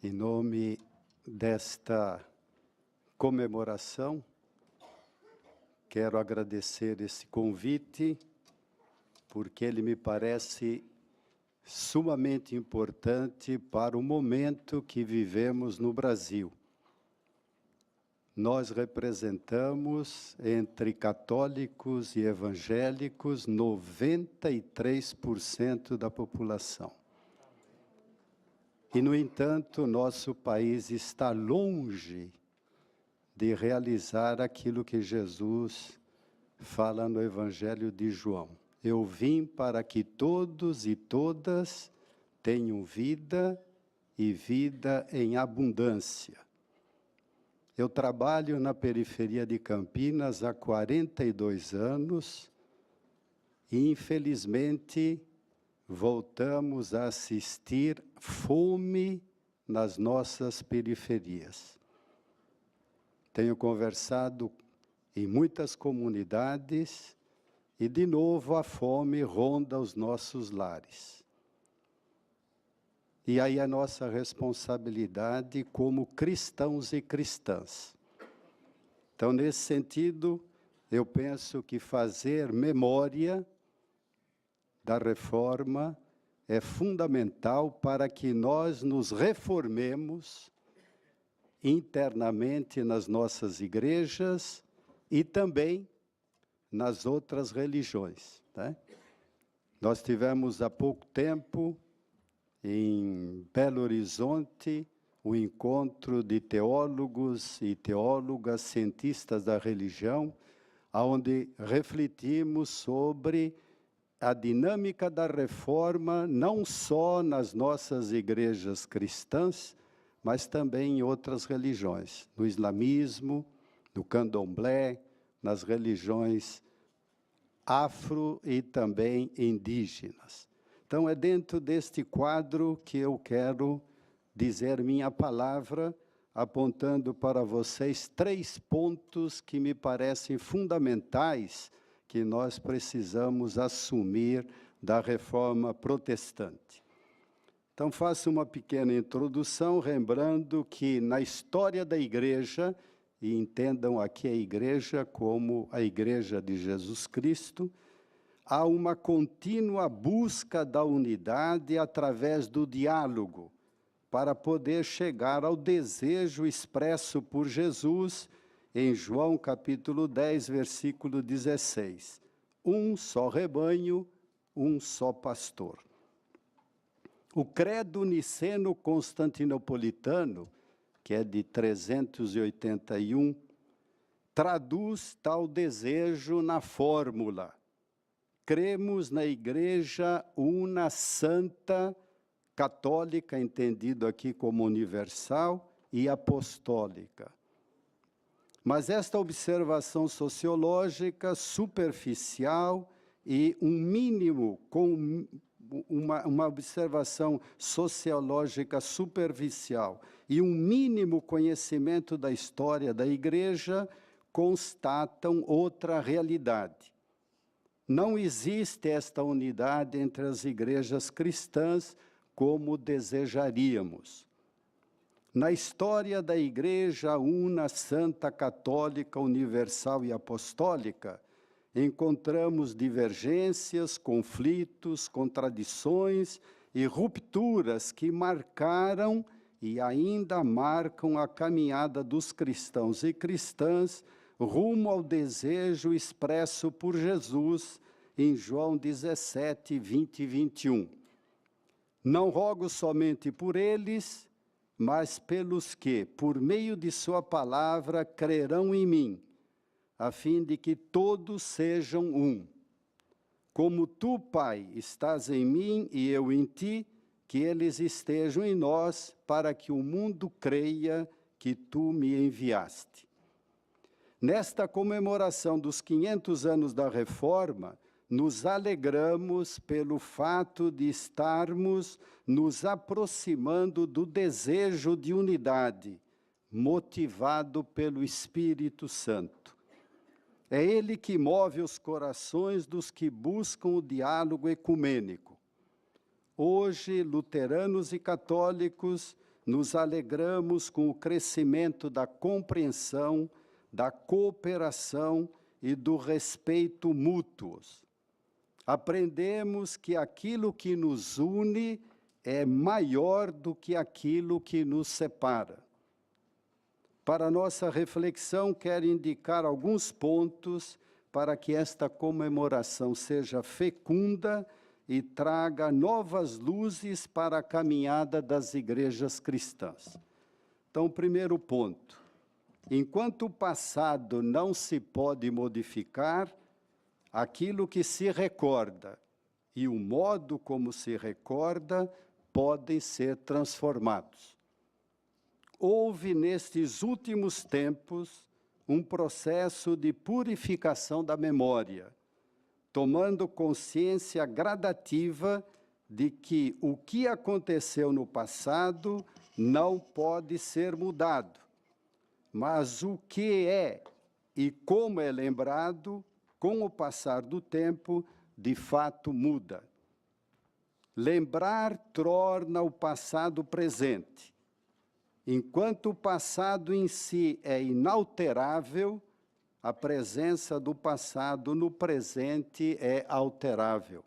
Em nome desta comemoração, quero agradecer esse convite, porque ele me parece sumamente importante para o momento que vivemos no Brasil. Nós representamos, entre católicos e evangélicos, 93% da população. E, no entanto, nosso país está longe de realizar aquilo que Jesus fala no Evangelho de João. Eu vim para que todos e todas tenham vida e vida em abundância. Eu trabalho na periferia de Campinas há 42 anos e, infelizmente, voltamos a assistir fome nas nossas periferias. Tenho conversado em muitas comunidades e, de novo, a fome ronda os nossos lares. E aí a nossa responsabilidade como cristãos e cristãs. Então, nesse sentido, eu penso que fazer memória da reforma é fundamental para que nós nos reformemos internamente nas nossas igrejas e também nas outras religiões, né? Nós tivemos há pouco tempo, em Belo Horizonte, o encontro de teólogos e teólogas, cientistas da religião, onde refletimos sobre a dinâmica da reforma, não só nas nossas igrejas cristãs, mas também em outras religiões, no islamismo, no candomblé, nas religiões afro e também indígenas. Então, é dentro deste quadro que eu quero dizer minha palavra, apontando para vocês 3 pontos que me parecem fundamentais que nós precisamos assumir da reforma protestante. Então, faço uma pequena introdução, lembrando que na história da igreja, e entendam aqui a igreja como a igreja de Jesus Cristo, há uma contínua busca da unidade através do diálogo, para poder chegar ao desejo expresso por Jesus em João capítulo 10, versículo 16. Um só rebanho, um só pastor. O credo niceno-constantinopolitano, que é de 381, traduz tal desejo na fórmula: cremos na Igreja una, santa, católica, entendido aqui como universal, e apostólica. Mas esta observação sociológica superficial e um mínimo, com uma observação sociológica superficial e um mínimo conhecimento da história da Igreja, constatam outra realidade. Não existe esta unidade entre as igrejas cristãs como desejaríamos. Na história da Igreja una, santa, católica, universal e apostólica, encontramos divergências, conflitos, contradições e rupturas que marcaram e ainda marcam a caminhada dos cristãos e cristãs rumo ao desejo expresso por Jesus em João 17, 20 e 21. Não rogo somente por eles, mas pelos que, por meio de sua palavra, crerão em mim, a fim de que todos sejam um, como tu, Pai, estás em mim e eu em ti, que eles estejam em nós, para que o mundo creia que tu me enviaste. Nesta comemoração dos 500 anos da Reforma, nos alegramos pelo fato de estarmos nos aproximando do desejo de unidade, motivado pelo Espírito Santo. É ele que move os corações dos que buscam o diálogo ecumênico. Hoje, luteranos e católicos, nos alegramos com o crescimento da compreensão, da cooperação e do respeito mútuos. Aprendemos que aquilo que nos une é maior do que aquilo que nos separa. Para nossa reflexão, quero indicar alguns pontos para que esta comemoração seja fecunda e traga novas luzes para a caminhada das igrejas cristãs. Então, o primeiro ponto: enquanto o passado não se pode modificar, aquilo que se recorda e o modo como se recorda podem ser transformados. Houve, nestes últimos tempos, um processo de purificação da memória, tomando consciência gradativa de que o que aconteceu no passado não pode ser mudado, mas o que é e como é lembrado, com o passar do tempo, de fato muda. Lembrar torna o passado presente. Enquanto o passado em si é inalterável, a presença do passado no presente é alterável.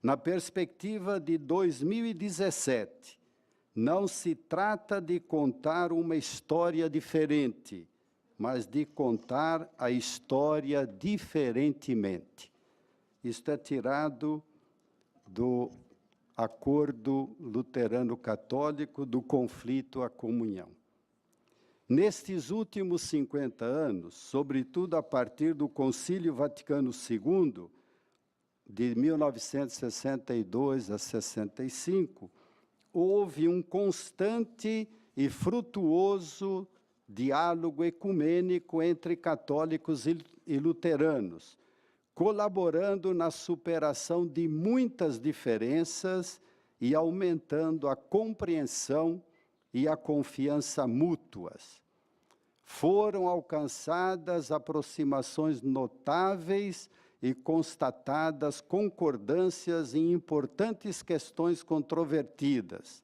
Na perspectiva de 2017, não se trata de contar uma história diferente, mas de contar a história diferentemente. Isto é tirado do Acordo Luterano-Católico do Conflito à Comunhão. Nestes últimos 50 anos, sobretudo a partir do Concílio Vaticano II, de 1962 a 65, houve um constante e frutuoso diálogo ecumênico entre católicos e luteranos, colaborando na superação de muitas diferenças e aumentando a compreensão e a confiança mútuas. Foram alcançadas aproximações notáveis e constatadas concordâncias em importantes questões controvertidas.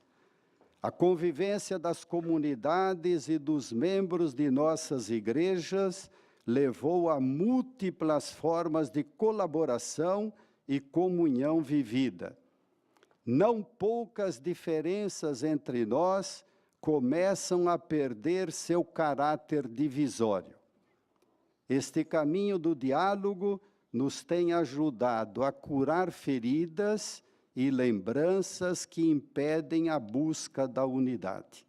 A convivência das comunidades e dos membros de nossas igrejas levou a múltiplas formas de colaboração e comunhão vivida. Não poucas diferenças entre nós começam a perder seu caráter divisório. Este caminho do diálogo nos tem ajudado a curar feridas e lembranças que impedem a busca da unidade.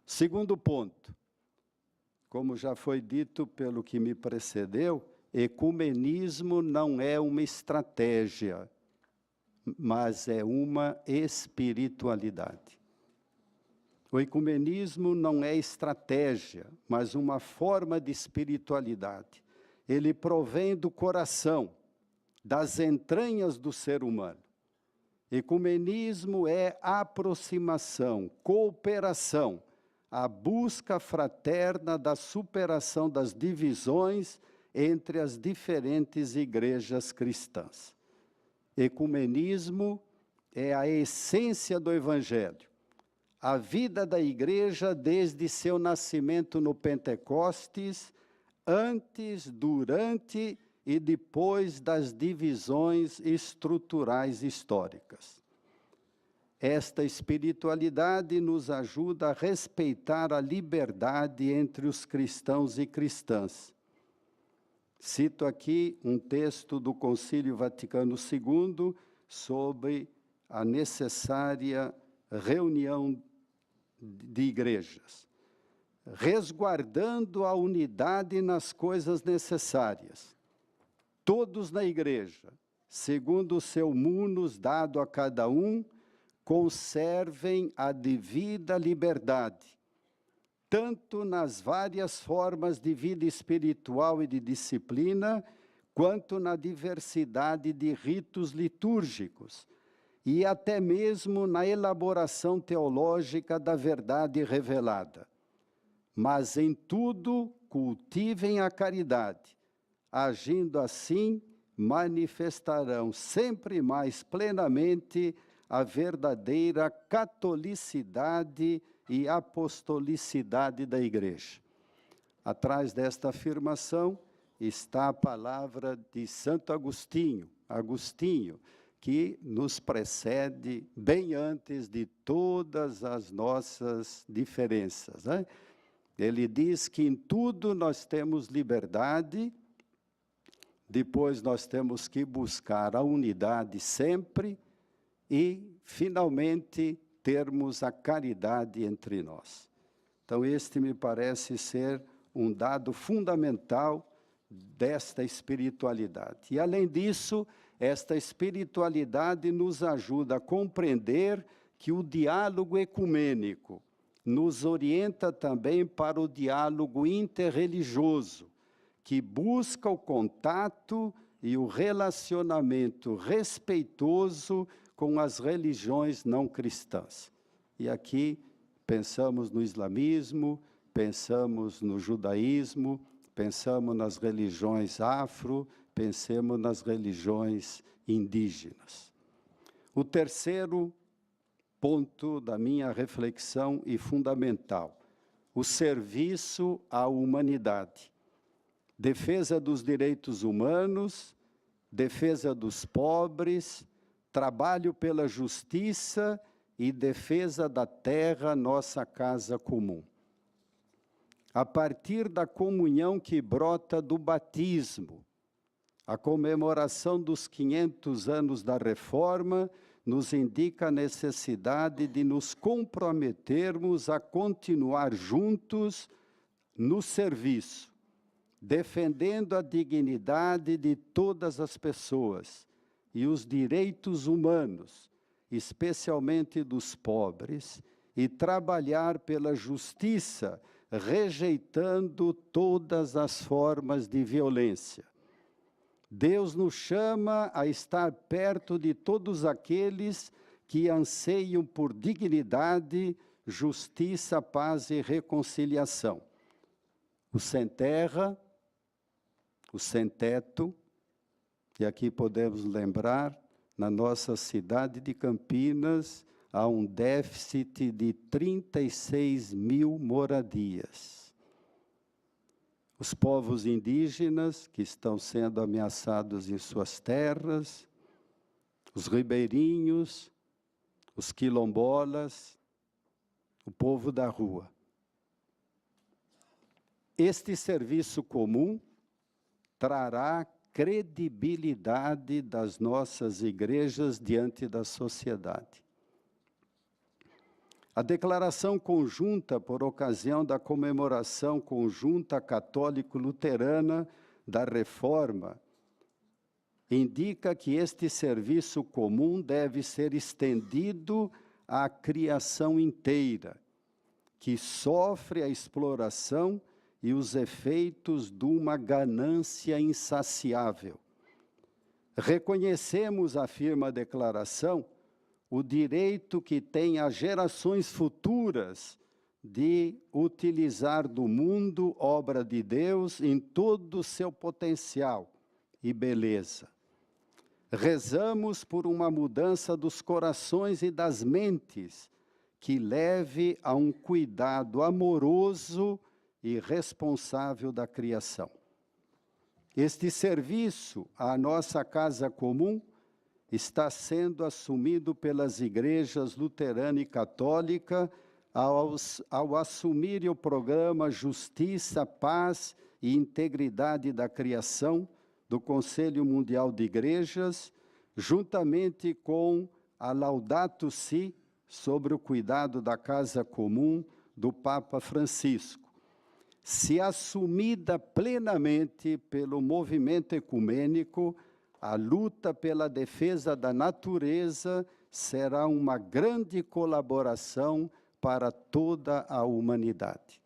Segundo ponto, como já foi dito pelo que me precedeu, ecumenismo não é uma estratégia, mas é uma espiritualidade. O ecumenismo não é estratégia, mas uma forma de espiritualidade. Ele provém do coração, das entranhas do ser humano. Ecumenismo é aproximação, cooperação, a busca fraterna da superação das divisões entre as diferentes igrejas cristãs. Ecumenismo é a essência do Evangelho. A vida da igreja desde seu nascimento no Pentecostes, antes, durante e depois das divisões estruturais históricas. Esta espiritualidade nos ajuda a respeitar a liberdade entre os cristãos e cristãs. Cito aqui um texto do Concílio Vaticano II sobre a necessária reunião de igrejas, resguardando a unidade nas coisas necessárias. todos na igreja, segundo o seu munus dado a cada um, conservem a devida liberdade, tanto nas várias formas de vida espiritual e de disciplina, quanto na diversidade de ritos litúrgicos, e até mesmo na elaboração teológica da verdade revelada. Mas em tudo cultivem a caridade. Agindo assim, manifestarão sempre mais plenamente a verdadeira catolicidade e apostolicidade da Igreja. Atrás desta afirmação está a palavra de Santo Agostinho, que nos precede bem antes de todas as nossas diferenças, né? Ele diz que em tudo nós temos liberdade, depois nós temos que buscar a unidade sempre e, finalmente, termos a caridade entre nós. Então, este me parece ser um dado fundamental desta espiritualidade. E, além disso, esta espiritualidade nos ajuda a compreender que o diálogo ecumênico nos orienta também para o diálogo interreligioso, que busca o contato e o relacionamento respeitoso com as religiões não cristãs. E aqui pensamos no islamismo, pensamos no judaísmo, pensamos nas religiões afro, pensemos nas religiões indígenas. O terceiro ponto da minha reflexão e fundamental, o serviço à humanidade. Defesa dos direitos humanos, defesa dos pobres, trabalho pela justiça e defesa da terra, nossa casa comum. A partir da comunhão que brota do batismo, a comemoração dos 500 anos da Reforma nos indica a necessidade de nos comprometermos a continuar juntos no serviço, defendendo a dignidade de todas as pessoas e os direitos humanos, especialmente dos pobres, e trabalhar pela justiça, rejeitando todas as formas de violência. Deus nos chama a estar perto de todos aqueles que anseiam por dignidade, justiça, paz e reconciliação. O sem terra, o sem teto, e aqui podemos lembrar, na nossa cidade de Campinas, há um déficit de 36 mil moradias. Os povos indígenas que estão sendo ameaçados em suas terras, os ribeirinhos, os quilombolas, o povo da rua. Este serviço comum trará credibilidade das nossas igrejas diante da sociedade. A declaração conjunta por ocasião da comemoração conjunta católico-luterana da Reforma indica que este serviço comum deve ser estendido à criação inteira, que sofre a exploração e os efeitos de uma ganância insaciável. Reconhecemos, afirma a declaração, o direito que tem as gerações futuras de utilizar do mundo obra de Deus em todo o seu potencial e beleza. Rezamos por uma mudança dos corações e das mentes que leve a um cuidado amoroso e responsável da criação. Este serviço à nossa casa comum está sendo assumido pelas igrejas luterana e católica ao assumirem o programa Justiça, Paz e Integridade da Criação do Conselho Mundial de Igrejas, juntamente com a Laudato Si sobre o cuidado da casa comum do Papa Francisco. se assumida plenamente pelo movimento ecumênico, a luta pela defesa da natureza será uma grande colaboração para toda a humanidade.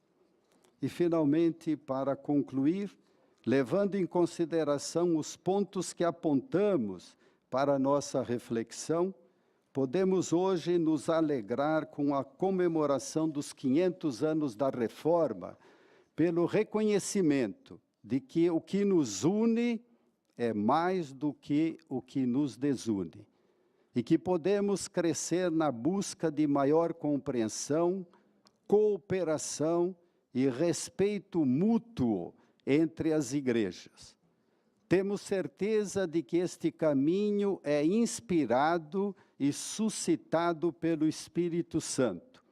E, finalmente, para concluir, levando em consideração os pontos que apontamos para a nossa reflexão, podemos hoje nos alegrar com a comemoração dos 500 anos da Reforma, pelo reconhecimento de que o que nos une é mais do que o que nos desune, e que podemos crescer na busca de maior compreensão, cooperação e respeito mútuo entre as igrejas. Temos certeza de que este caminho é inspirado e suscitado pelo Espírito Santo.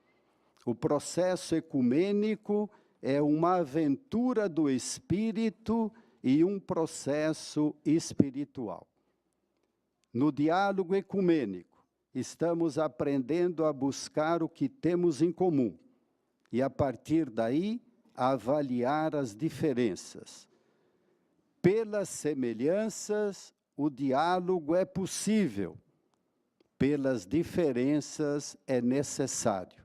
O processo ecumênico é uma aventura do Espírito e um processo espiritual. No diálogo ecumênico, estamos aprendendo a buscar o que temos em comum e, a partir daí, avaliar as diferenças. Pelas semelhanças, o diálogo é possível. Pelas diferenças, é necessário.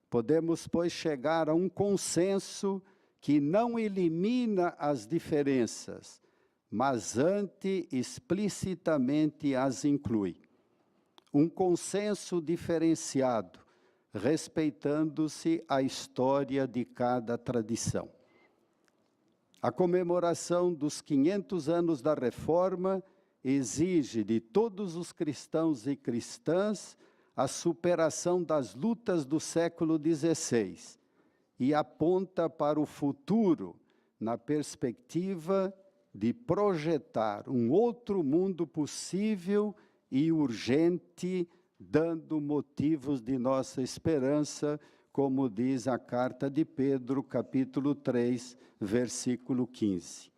Podemos, pois, chegar a um consenso que não elimina as diferenças, mas explicitamente as inclui. Um consenso diferenciado, respeitando-se a história de cada tradição. A comemoração dos 500 anos da Reforma exige de todos os cristãos e cristãs a superação das lutas do século XVI e aponta para o futuro na perspectiva de projetar um outro mundo possível e urgente, dando motivos de nossa esperança, como diz a carta de Pedro, capítulo 3, versículo 15.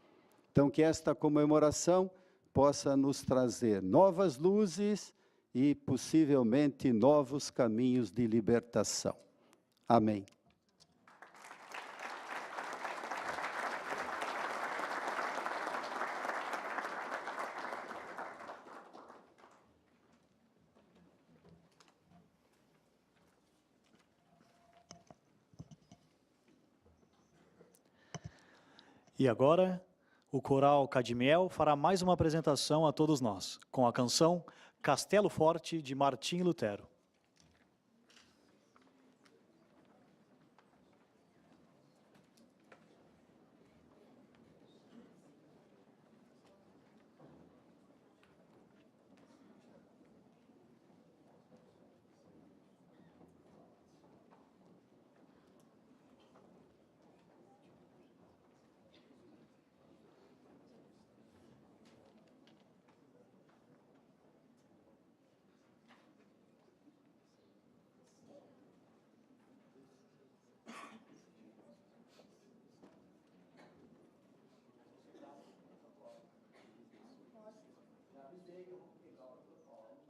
Então, que esta comemoração possa nos trazer novas luzes e, possivelmente, novos caminhos de libertação. Amém. E agora, o coral Cadmiel fará mais uma apresentação a todos nós, com a canção Castelo Forte, de Martim Lutero.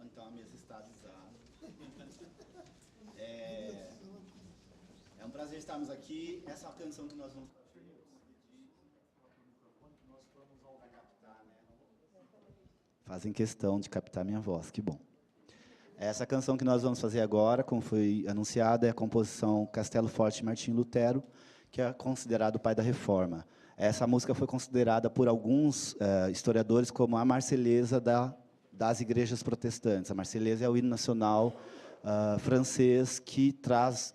Então a mesa está avisada. É um prazer estarmos aqui. Essa canção que nós vamos captar, né? Fazem questão de captar minha voz, que bom. Essa canção que nós vamos fazer agora, como foi anunciada, é a composição Castelo Forte de Martim Lutero, que é considerado o pai da Reforma. Essa música foi considerada por alguns historiadores como a Marselhesa das igrejas protestantes. A Marselhesa é o hino nacional francês que traz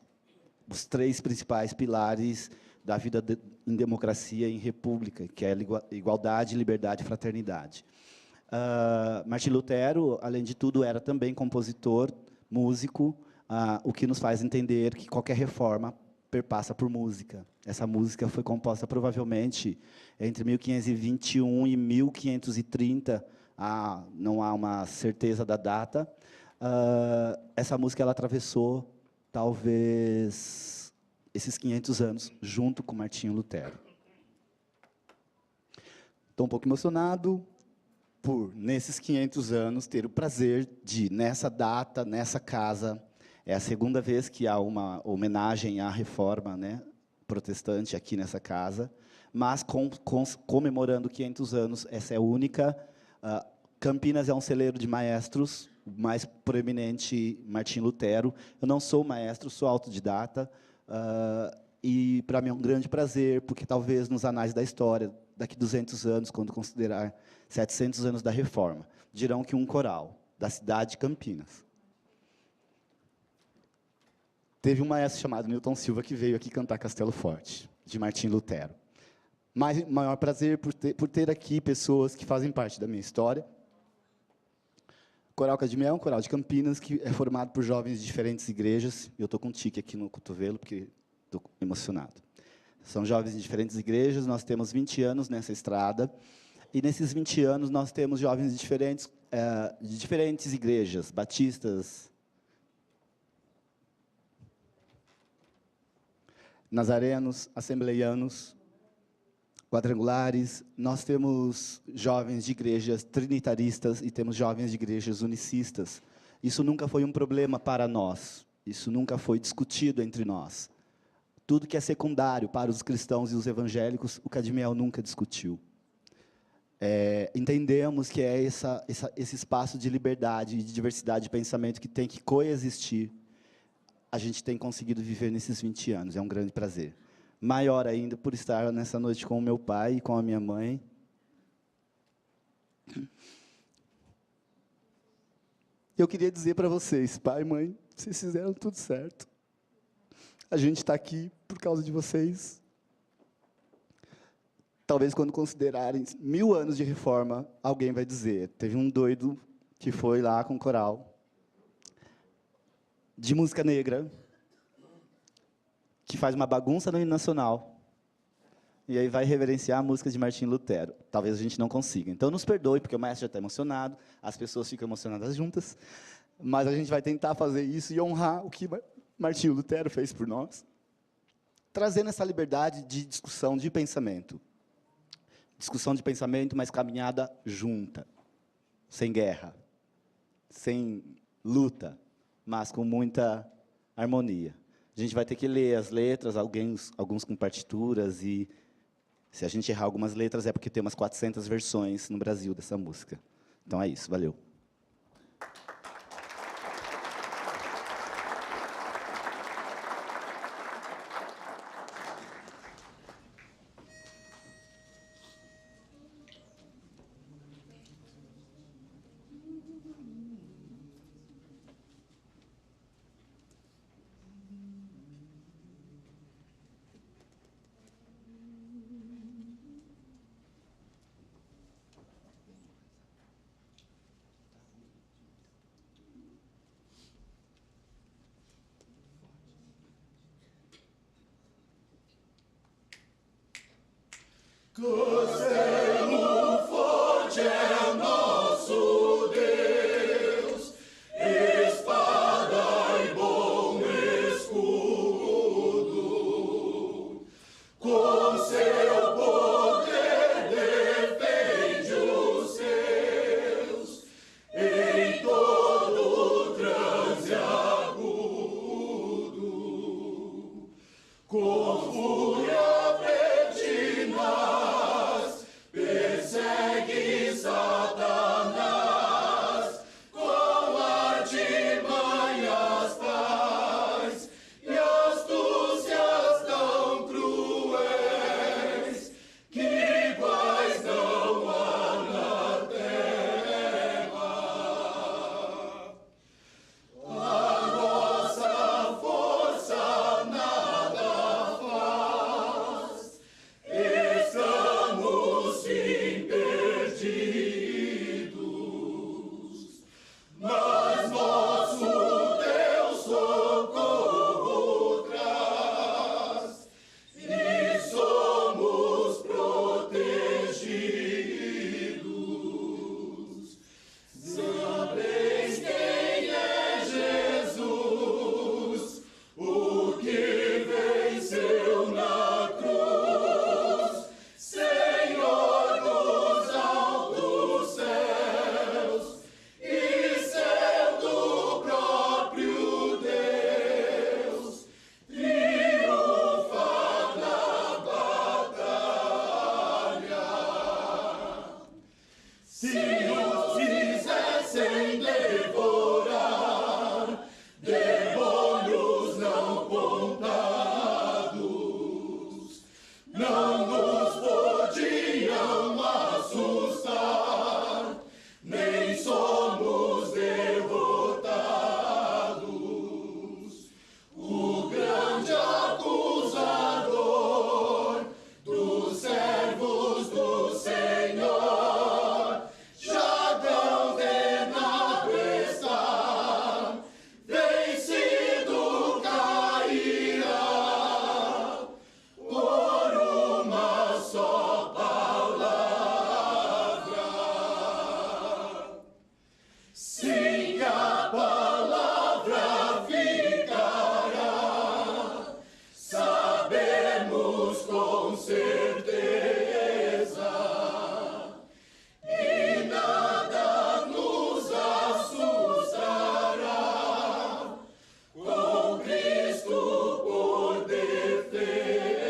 os três principais pilares da vida em democracia e em república, que é igualdade, liberdade e fraternidade. Martim Lutero, além de tudo, era também compositor, músico, o que nos faz entender que qualquer reforma perpassa por música. Essa música foi composta provavelmente entre 1521 e 1530, não há uma certeza da data. Essa música ela atravessou, talvez, esses 500 anos, junto com Martinho Lutero. Estou um pouco emocionado por, nesses 500 anos, ter o prazer de, nessa data, nessa casa, é a segunda vez que há uma homenagem à Reforma, né, protestante aqui nessa casa, mas comemorando 500 anos, essa é a única. Campinas é um celeiro de maestros, o mais proeminente, Martim Lutero. Eu não sou maestro, sou autodidata, e para mim é um grande prazer, porque talvez nos anais da história, daqui 200 anos, quando considerar 700 anos da Reforma, dirão que um coral da cidade de Campinas. Teve um maestro chamado Newton Silva que veio aqui cantar Castelo Forte, de Martim Lutero. Mas maior prazer por ter aqui pessoas que fazem parte da minha história. O Coral Cadmiel é um coral de Campinas que é formado por jovens de diferentes igrejas. Eu estou com um tique aqui no cotovelo, porque estou emocionado. São jovens de diferentes igrejas, nós temos 20 anos nessa estrada, e nesses 20 anos nós temos jovens de diferentes igrejas, batistas, nazarenos, assembleianos, quadrangulares. Nós temos jovens de igrejas trinitaristas e temos jovens de igrejas unicistas. Isso nunca foi um problema para nós, isso nunca foi discutido entre nós. Tudo que é secundário para os cristãos e os evangélicos, o Cadmiel nunca discutiu. Entendemos que é esse espaço de liberdade e de diversidade de pensamento que tem que coexistir. A gente tem conseguido viver nesses 20 anos, é um grande prazer. Maior ainda por estar nessa noite com o meu pai e com a minha mãe. Eu queria dizer para vocês, pai e mãe, vocês fizeram tudo certo. A gente está aqui por causa de vocês. Talvez quando considerarem 1000 anos de reforma, alguém vai dizer, teve um doido que foi lá com o coral de música negra, que faz uma bagunça no hino nacional, e aí vai reverenciar a música de Martim Lutero. Talvez a gente não consiga. Então, nos perdoe, porque o maestro já está emocionado, as pessoas ficam emocionadas juntas, mas a gente vai tentar fazer isso e honrar o que Martim Lutero fez por nós, trazendo essa liberdade de discussão, de pensamento. Discussão de pensamento, mas caminhada junta, sem guerra, sem luta, mas com muita harmonia. A gente vai ter que ler as letras, alguns com partituras, e se a gente errar algumas letras é porque tem umas 400 versões no Brasil dessa música. Então é isso, valeu. Castelo forte é nosso Deus, espada e bom escudo, com seu poder defende os seus em todo transe agudo, com fúria pertinaz sem devorar, demônios não contados, não nos podiam assustar, nem somos derrotados. O grande acusador dos servos do Senhor já condenado está, vencido cairá por uma só palavra. Sim, a palavra ficará, sabemos com certeza, e nada nos assustará, com Cristo por defesa.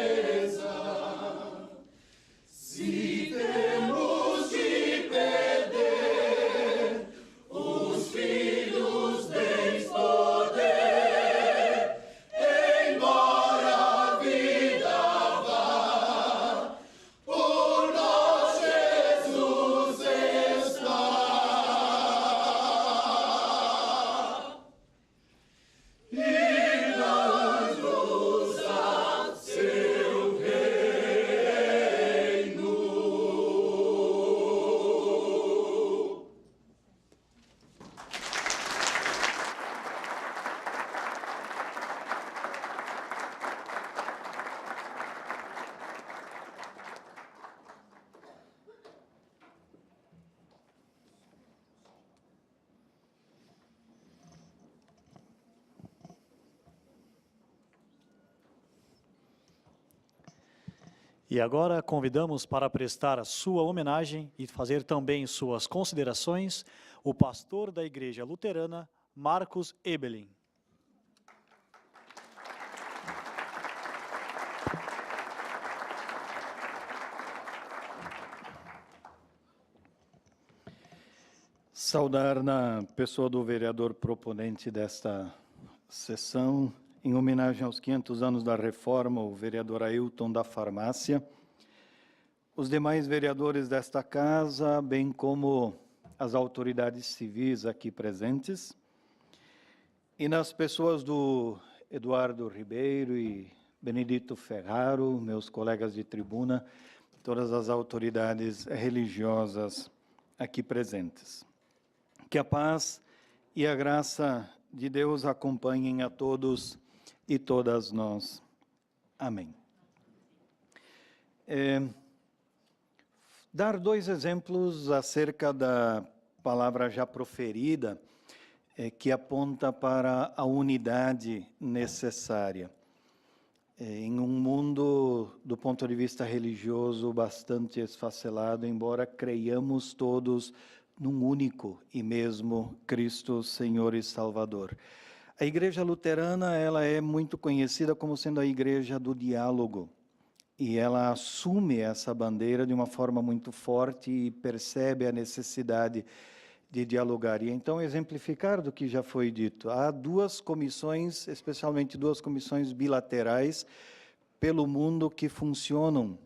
Se temos de perder os filhos, bens, poder, embora a vida vá, por nós Jesus está. E dá-nos a seu reino. E agora convidamos para prestar a sua homenagem e fazer também suas considerações o pastor da Igreja Luterana, Marcos Ebelin. Saudar na pessoa do vereador proponente desta sessão, em homenagem aos 500 anos da reforma, o vereador Ailton da Farmácia, os demais vereadores desta casa, bem como as autoridades civis aqui presentes, e nas pessoas do Eduardo Ribeiro e Benedito Ferraro, meus colegas de tribuna, todas as autoridades religiosas aqui presentes. Que a paz e a graça de Deus acompanhem a todos e todas nós. Amém. Dar dois exemplos acerca da palavra já proferida, que aponta para a unidade necessária. Em um mundo, do ponto de vista religioso, bastante esfacelado, embora creiamos todos num único e mesmo Cristo, Senhor e Salvador. A Igreja Luterana, ela é muito conhecida como sendo a Igreja do diálogo, e ela assume essa bandeira de uma forma muito forte e percebe a necessidade de dialogar. E então, exemplificar do que já foi dito, há duas comissões, especialmente duas comissões bilaterais pelo mundo que funcionam,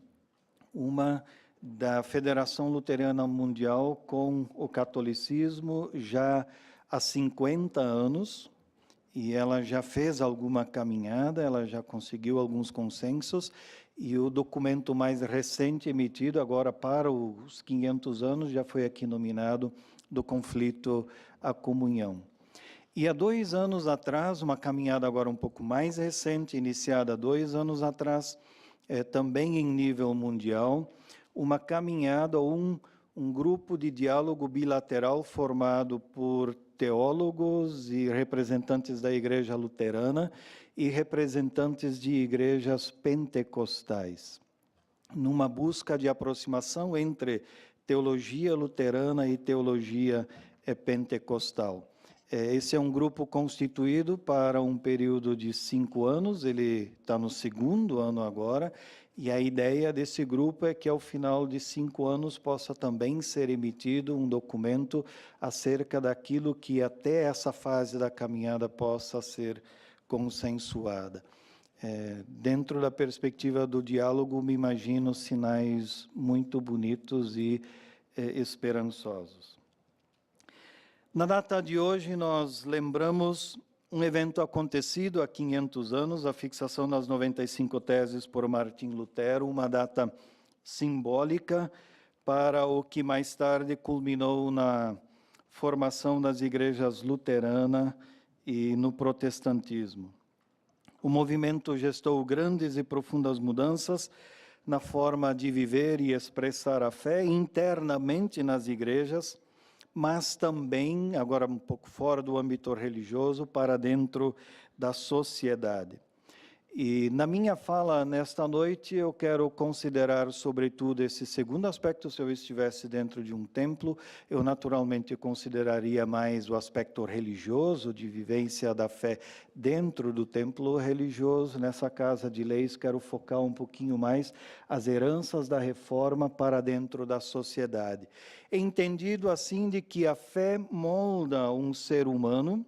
uma da Federação Luterana Mundial com o catolicismo já há 50 anos, e ela já fez alguma caminhada, ela já conseguiu alguns consensos, e o documento mais recente emitido agora para os 500 anos já foi aqui nominado do conflito à comunhão. E há 2 anos atrás, uma caminhada agora um pouco mais recente, iniciada há 2 anos atrás, também em nível mundial, uma caminhada ou um grupo de diálogo bilateral formado por teólogos e representantes da Igreja Luterana e representantes de igrejas pentecostais, numa busca de aproximação entre teologia luterana e teologia pentecostal. Esse é um grupo constituído para um período de 5 anos, ele está no 2º ano agora, E a ideia desse grupo é que, ao final de 5 anos, possa também ser emitido um documento acerca daquilo que, até essa fase da caminhada, possa ser consensuada. Dentro da perspectiva do diálogo, me imagino sinais muito bonitos e esperançosos. Na data de hoje, nós lembramos um evento acontecido há 500 anos, a fixação das 95 teses por Martim Lutero, uma data simbólica para o que mais tarde culminou na formação das igrejas luterana e no protestantismo. O movimento gestou grandes e profundas mudanças na forma de viver e expressar a fé internamente nas igrejas, mas também, agora um pouco fora do âmbito religioso, para dentro da sociedade. E na minha fala nesta noite, eu quero considerar, sobretudo, esse segundo aspecto. Se eu estivesse dentro de um templo, eu naturalmente consideraria mais o aspecto religioso, de vivência da fé dentro do templo religioso. Nessa casa de leis, quero focar um pouquinho mais as heranças da reforma para dentro da sociedade. Entendido assim de que a fé molda um ser humano,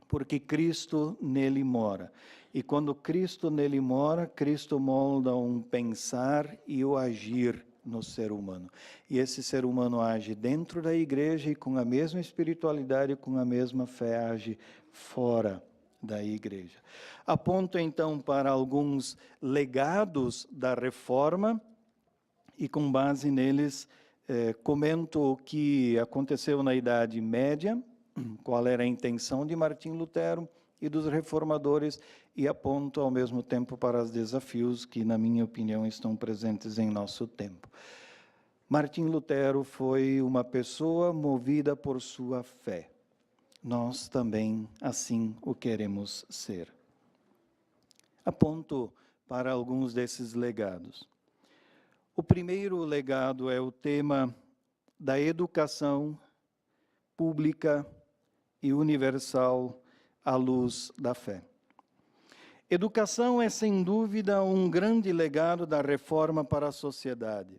porque Cristo nele mora. E quando Cristo nele mora, Cristo molda um pensar e o agir no ser humano. E esse ser humano age dentro da igreja e com a mesma espiritualidade, com a mesma fé, age fora da igreja. Aponto então para alguns legados da reforma e com base neles comento o que aconteceu na Idade Média, qual era a intenção de Martim Lutero e dos reformadores, e aponto ao mesmo tempo para os desafios que, na minha opinião, estão presentes em nosso tempo. Martim Lutero foi uma pessoa movida por sua fé. Nós também assim o queremos ser. Aponto para alguns desses legados. O primeiro legado é o tema da educação pública e universal à luz da fé. Educação é, sem dúvida, um grande legado da reforma para a sociedade.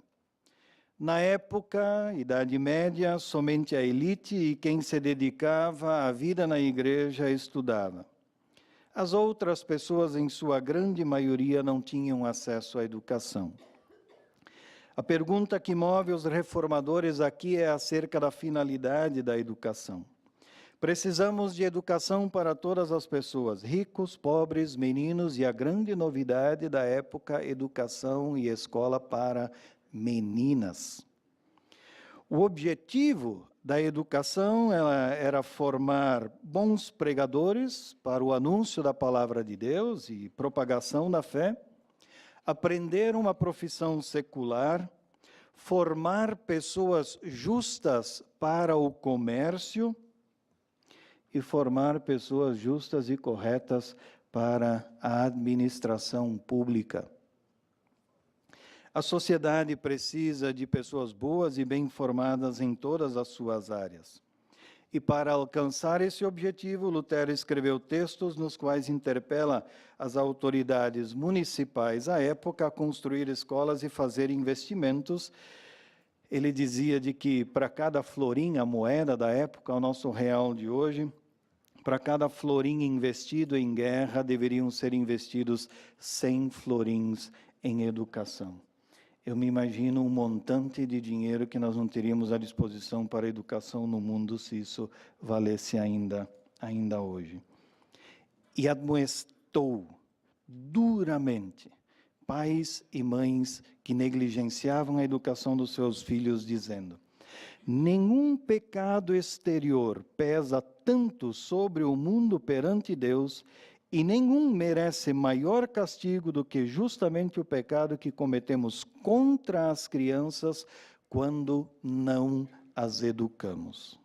Na época, Idade Média, somente a elite e quem se dedicava à vida na igreja estudava. As outras pessoas, em sua grande maioria, não tinham acesso à educação. A pergunta que move os reformadores aqui é acerca da finalidade da educação. Precisamos de educação para todas as pessoas, ricos, pobres, meninos, e a grande novidade da época, educação e escola para meninas. O objetivo da educação era formar bons pregadores para o anúncio da palavra de Deus e propagação da fé, aprender uma profissão secular, formar pessoas justas para o comércio e formar pessoas justas e corretas para a administração pública. A sociedade precisa de pessoas boas e bem formadas em todas as suas áreas. E para alcançar esse objetivo, Lutero escreveu textos nos quais interpela as autoridades municipais à época a construir escolas e fazer investimentos. Ele dizia de que para cada florim, a moeda da época, o nosso real de hoje, para cada florim investido em guerra, deveriam ser investidos 100 florins em educação. Eu me imagino um montante de dinheiro que nós não teríamos à disposição para a educação no mundo se isso valesse ainda hoje. E admoestou duramente pais e mães que negligenciavam a educação dos seus filhos, dizendo: nenhum pecado exterior pesa tanto sobre o mundo perante Deus, e nenhum merece maior castigo do que justamente o pecado que cometemos contra as crianças quando não as educamos.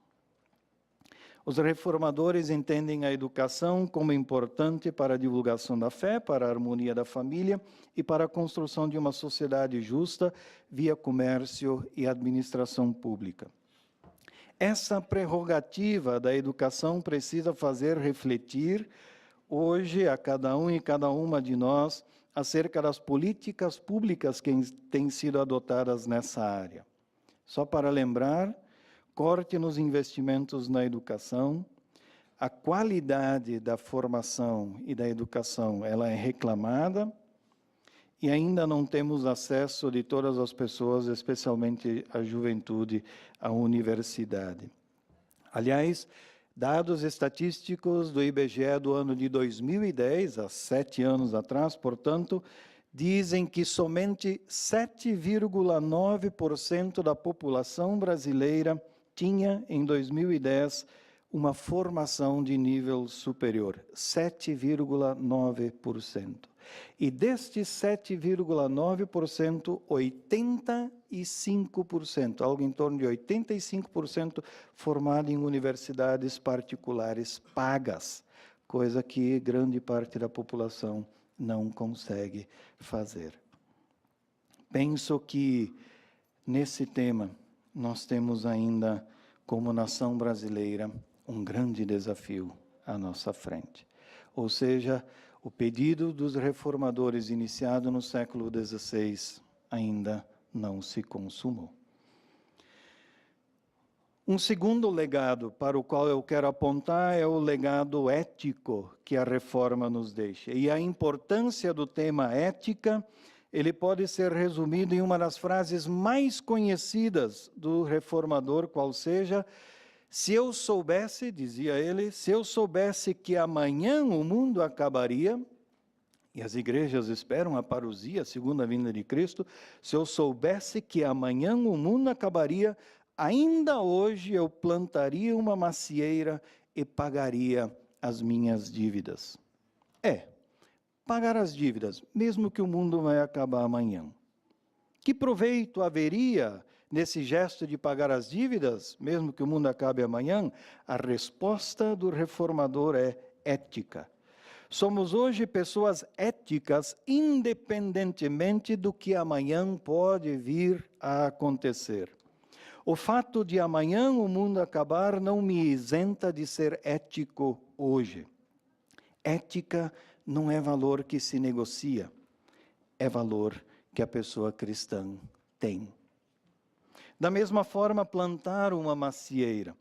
Os reformadores entendem a educação como importante para a divulgação da fé, para a harmonia da família e para a construção de uma sociedade justa via comércio e administração pública. Essa prerrogativa da educação precisa fazer refletir hoje a cada um e cada uma de nós acerca das políticas públicas que têm sido adotadas nessa área. Só para lembrar, corte nos investimentos na educação, a qualidade da formação e da educação ela é reclamada e ainda não temos acesso de todas as pessoas, especialmente a juventude, à universidade. Aliás, dados estatísticos do IBGE do ano de 2010, há 7 anos atrás, portanto, dizem que somente 7,9% da população brasileira tinha, em 2010, uma formação de nível superior. 7,9%. E destes 7,9%, 85%, algo em torno de 85%, formado em universidades particulares pagas, coisa que grande parte da população não consegue fazer. Penso que, nesse tema, nós temos ainda, como nação brasileira, um grande desafio à nossa frente. Ou seja, o pedido dos reformadores iniciado no século XVI ainda não se consumou. Um segundo legado para o qual eu quero apontar é o legado ético que a reforma nos deixa. E a importância do tema ética, ele pode ser resumido em uma das frases mais conhecidas do reformador, qual seja: se eu soubesse, dizia ele, se eu soubesse que amanhã o mundo acabaria, e as igrejas esperam a parousia, a segunda vinda de Cristo, se eu soubesse que amanhã o mundo acabaria, ainda hoje eu plantaria uma macieira e pagaria as minhas dívidas. Pagar as dívidas, mesmo que o mundo vai acabar amanhã. Que proveito haveria nesse gesto de pagar as dívidas, mesmo que o mundo acabe amanhã? A resposta do reformador é ética. Somos hoje pessoas éticas, independentemente do que amanhã pode vir a acontecer. O fato de amanhã o mundo acabar não me isenta de ser ético hoje. Ética não é valor que se negocia, é valor que a pessoa cristã tem. Da mesma forma, plantar uma macieira,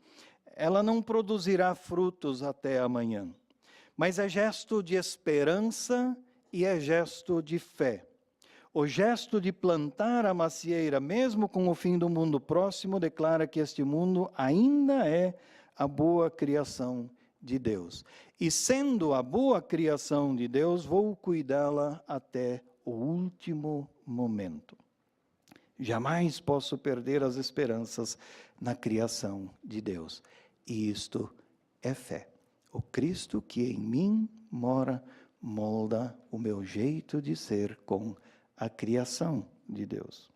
ela não produzirá frutos até amanhã, mas é gesto de esperança e é gesto de fé. O gesto de plantar a macieira, mesmo com o fim do mundo próximo, declara que este mundo ainda é a boa criação de Deus. E sendo a boa criação de Deus, vou cuidá-la até o último momento. Jamais posso perder as esperanças na criação de Deus. E isto é fé. O Cristo que em mim mora, molda o meu jeito de ser com a criação de Deus.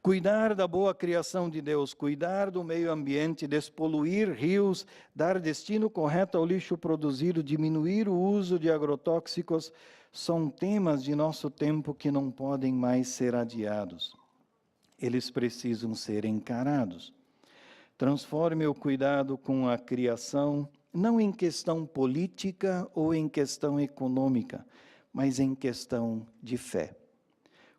Cuidar da boa criação de Deus, cuidar do meio ambiente, despoluir rios, dar destino correto ao lixo produzido, diminuir o uso de agrotóxicos, são temas de nosso tempo que não podem mais ser adiados. Eles precisam ser encarados. Transforme o cuidado com a criação, não em questão política ou em questão econômica, mas em questão de fé.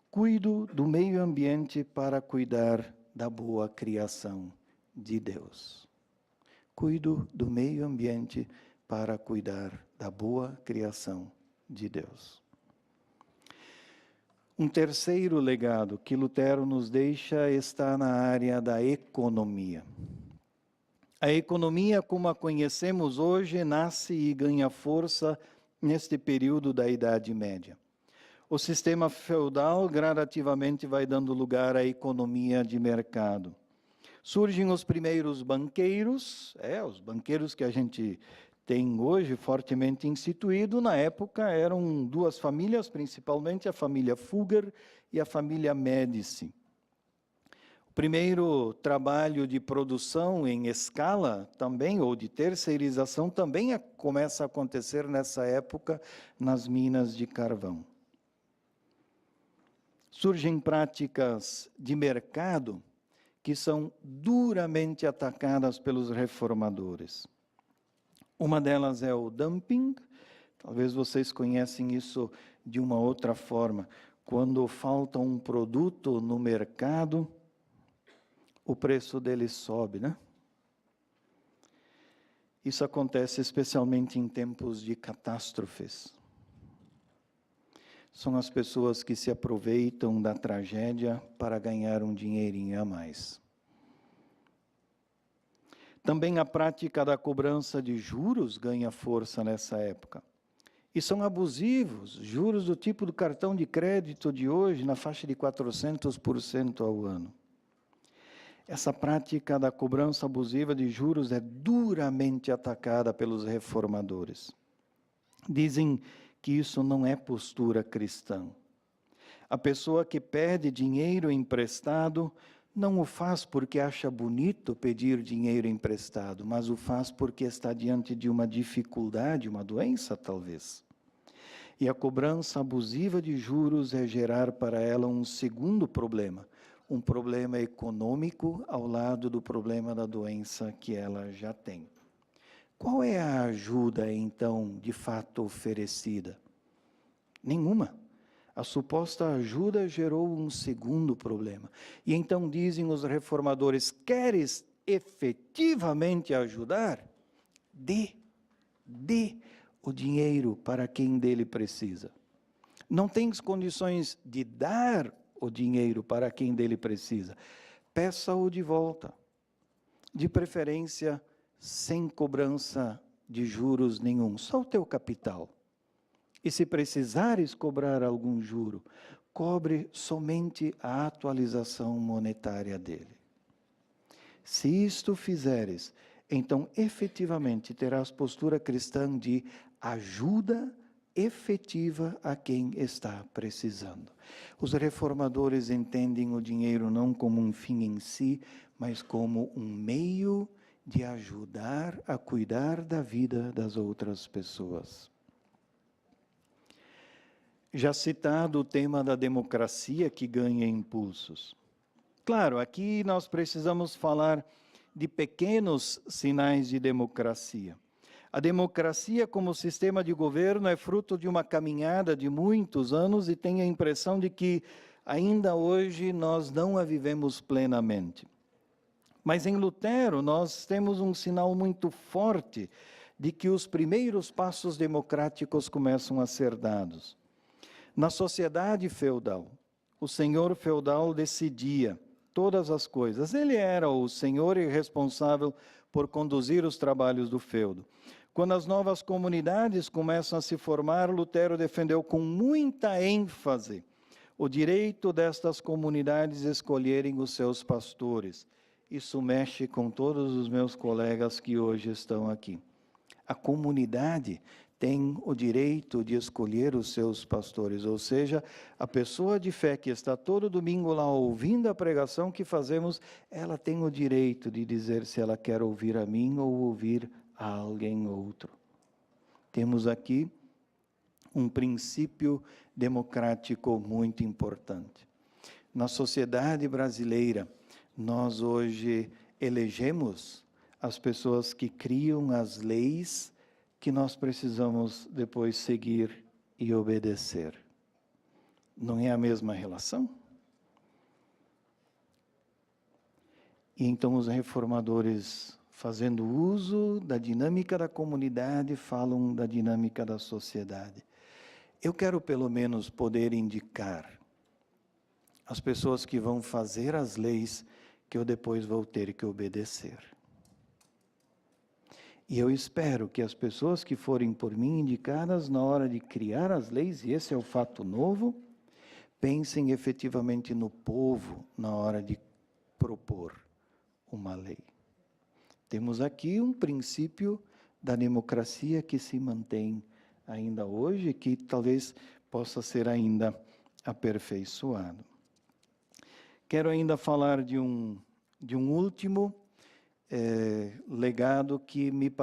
Cuido do meio ambiente para cuidar da boa criação de Deus. Cuido do meio ambiente para cuidar da boa criação de Deus. Um terceiro legado que Lutero nos deixa está na área da economia. A economia, como a conhecemos hoje, nasce e ganha força neste período da Idade Média. O sistema feudal gradativamente vai dando lugar à economia de mercado. Surgem os primeiros banqueiros, os banqueiros que a gente tem hoje fortemente instituído. Na época eram duas famílias, principalmente a família Fugger e a família Médici. O primeiro trabalho de produção em escala também, ou de terceirização, também começa a acontecer nessa época nas minas de carvão. Surgem práticas de mercado que são duramente atacadas pelos reformadores. Uma delas é o dumping, Talvez vocês conhecem isso de uma outra forma. Quando falta um produto no mercado, o preço dele sobe, né? Isso acontece especialmente em tempos de catástrofes. São as pessoas que se aproveitam da tragédia para ganhar um dinheirinho a mais. Também a prática da cobrança de juros ganha força nessa época. E são abusivos, juros do tipo do cartão de crédito de hoje, na faixa de 400% ao ano. Essa prática da cobrança abusiva de juros é duramente atacada pelos reformadores. Dizem que isso não é postura cristã. A pessoa que pede dinheiro emprestado não o faz porque acha bonito pedir dinheiro emprestado, mas o faz porque está diante de uma dificuldade, uma doença talvez. E a cobrança abusiva de juros é gerar para ela um segundo problema, um problema econômico ao lado do problema da doença que ela já tem. Qual é a ajuda, então, de fato oferecida? Nenhuma. A suposta ajuda gerou um segundo problema. E então dizem os reformadores, queres efetivamente ajudar? Dê o dinheiro para quem dele precisa. Não tens condições de dar o dinheiro para quem dele precisa. Peça-o de volta. De preferência, sem cobrança de juros nenhum, só o teu capital. E se precisares cobrar algum juro, cobre somente a atualização monetária dele. Se isto fizeres, então efetivamente terás postura cristã de ajuda efetiva a quem está precisando. Os reformadores entendem o dinheiro não como um fim em si, mas como um meio de ajudar a cuidar da vida das outras pessoas. Já citado o tema da democracia que ganha impulsos. Claro, aqui nós precisamos falar de pequenos sinais de democracia. A democracia como sistema de governo é fruto de uma caminhada de muitos anos e tenho a impressão de que ainda hoje nós não a vivemos plenamente. Mas em Lutero nós temos um sinal muito forte de que os primeiros passos democráticos começam a ser dados. Na sociedade feudal, o senhor feudal decidia todas as coisas. Ele era o senhor e responsável por conduzir os trabalhos do feudo. Quando as novas comunidades começam a se formar, Lutero defendeu com muita ênfase o direito destas comunidades escolherem os seus pastores. Isso mexe com todos os meus colegas que hoje estão aqui. A comunidade tem o direito de escolher os seus pastores, ou seja, a pessoa de fé que está todo domingo lá ouvindo a pregação que fazemos, ela tem o direito de dizer se ela quer ouvir a mim ou ouvir a alguém outro. Temos aqui um princípio democrático muito importante. Na sociedade brasileira, nós hoje elegemos as pessoas que criam as leis que nós precisamos depois seguir e obedecer. Não é a mesma relação? E então os reformadores, fazendo uso da dinâmica da comunidade, falam da dinâmica da sociedade. Eu quero pelo menos poder indicar as pessoas que vão fazer as leis que eu depois vou ter que obedecer. E eu espero que as pessoas que forem por mim indicadas na hora de criar as leis, e esse é o fato novo, pensem efetivamente no povo na hora de propor uma lei. Temos aqui um princípio da democracia que se mantém ainda hoje, que talvez possa ser ainda aperfeiçoado. Quero ainda falar de um último legado que me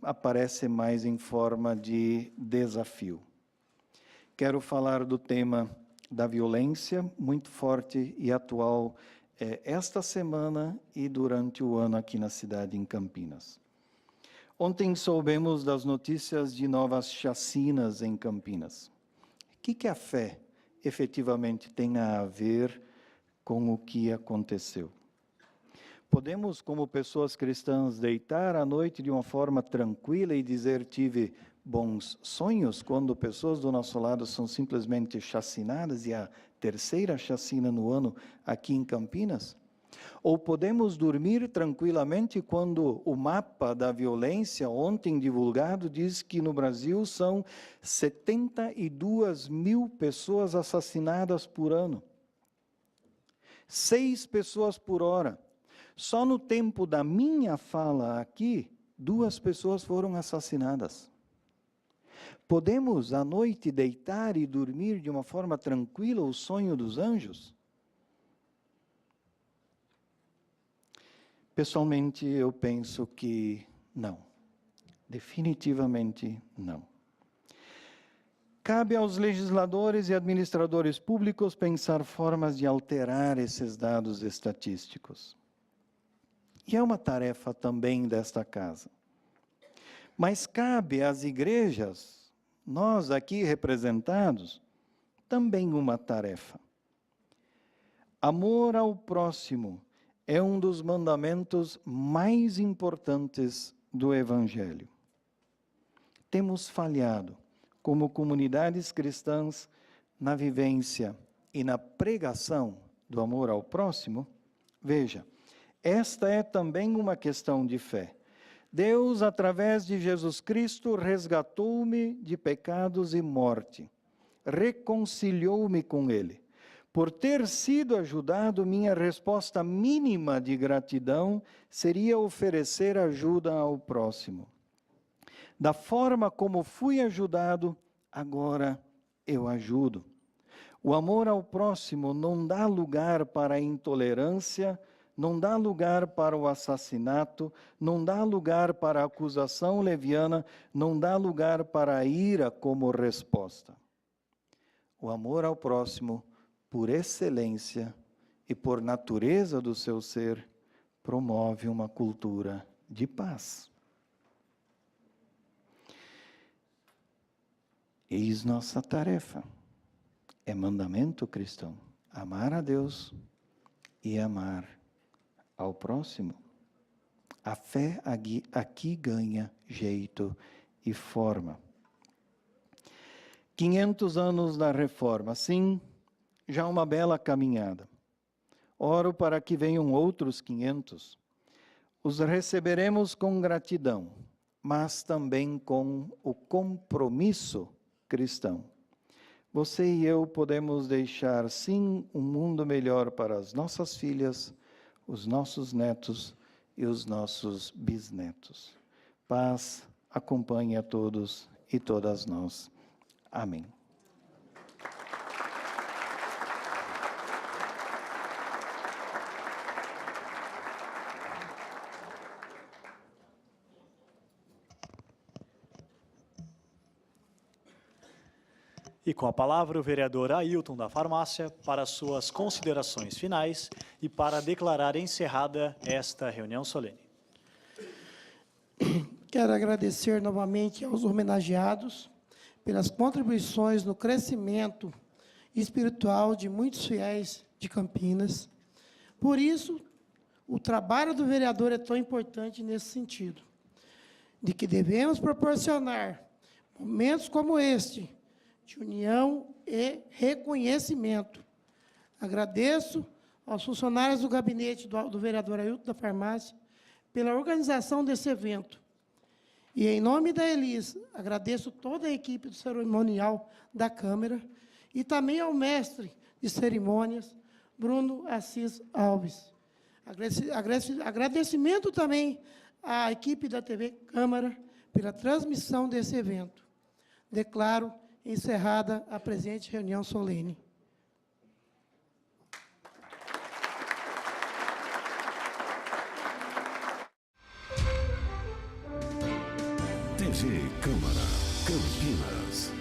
aparece mais em forma de desafio. Quero falar do tema da violência, muito forte e atual esta semana e durante o ano aqui na cidade, em Campinas. Ontem soubemos das notícias de novas chacinas em Campinas. O que a fé efetivamente tem a ver com o que aconteceu? Podemos, como pessoas cristãs, deitar à noite de uma forma tranquila e dizer tive bons sonhos, quando pessoas do nosso lado são simplesmente chacinadas, e a terceira chacina no ano aqui em Campinas? Ou podemos dormir tranquilamente quando o mapa da violência, ontem divulgado, diz que no Brasil são 72 mil pessoas assassinadas por ano. 6 pessoas por hora. Só no tempo da minha fala aqui, 2 pessoas foram assassinadas. Podemos, à noite, deitar e dormir de uma forma tranquila o sonho dos anjos? Pessoalmente, eu penso que não. Definitivamente não. Cabe aos legisladores e administradores públicos pensar formas de alterar esses dados estatísticos. E é uma tarefa também desta casa. Mas cabe às igrejas, nós aqui representados, também uma tarefa. Amor ao próximo é um dos mandamentos mais importantes do Evangelho. Temos falhado, como comunidades cristãs, na vivência e na pregação do amor ao próximo? Veja, esta é também uma questão de fé. Deus, através de Jesus Cristo, resgatou-me de pecados e morte, reconciliou-me com Ele. Por ter sido ajudado, minha resposta mínima de gratidão seria oferecer ajuda ao próximo. Da forma como fui ajudado, agora eu ajudo. O amor ao próximo não dá lugar para a intolerância, não dá lugar para o assassinato, não dá lugar para a acusação leviana, não dá lugar para a ira como resposta. O amor ao próximo, por excelência e por natureza do seu ser, promove uma cultura de paz. Eis nossa tarefa. É mandamento cristão. Amar a Deus e amar ao próximo. A fé aqui ganha jeito e forma. 500 anos da Reforma, sim, já uma bela caminhada. Oro para que venham outros 500. Os receberemos com gratidão, mas também com o compromisso cristão. Você e eu podemos deixar, sim, um mundo melhor para as nossas filhas, os nossos netos e os nossos bisnetos. Paz acompanhe a todos e todas nós. Amém. E com a palavra o vereador Ailton da Farmácia para suas considerações finais e para declarar encerrada esta reunião solene. Quero agradecer novamente aos homenageados pelas contribuições no crescimento espiritual de muitos fiéis de Campinas. Por isso, o trabalho do vereador é tão importante nesse sentido, de que devemos proporcionar momentos como este, de união e reconhecimento. Agradeço aos funcionários do gabinete do vereador Ailton da Farmácia pela organização desse evento. E, em nome da Elis, agradeço toda a equipe do cerimonial da Câmara e também ao mestre de cerimônias, Bruno Assis Alves. Agradecimento também à equipe da TV Câmara pela transmissão desse evento. Declaro encerrada a presente reunião solene. TV Câmara Campinas.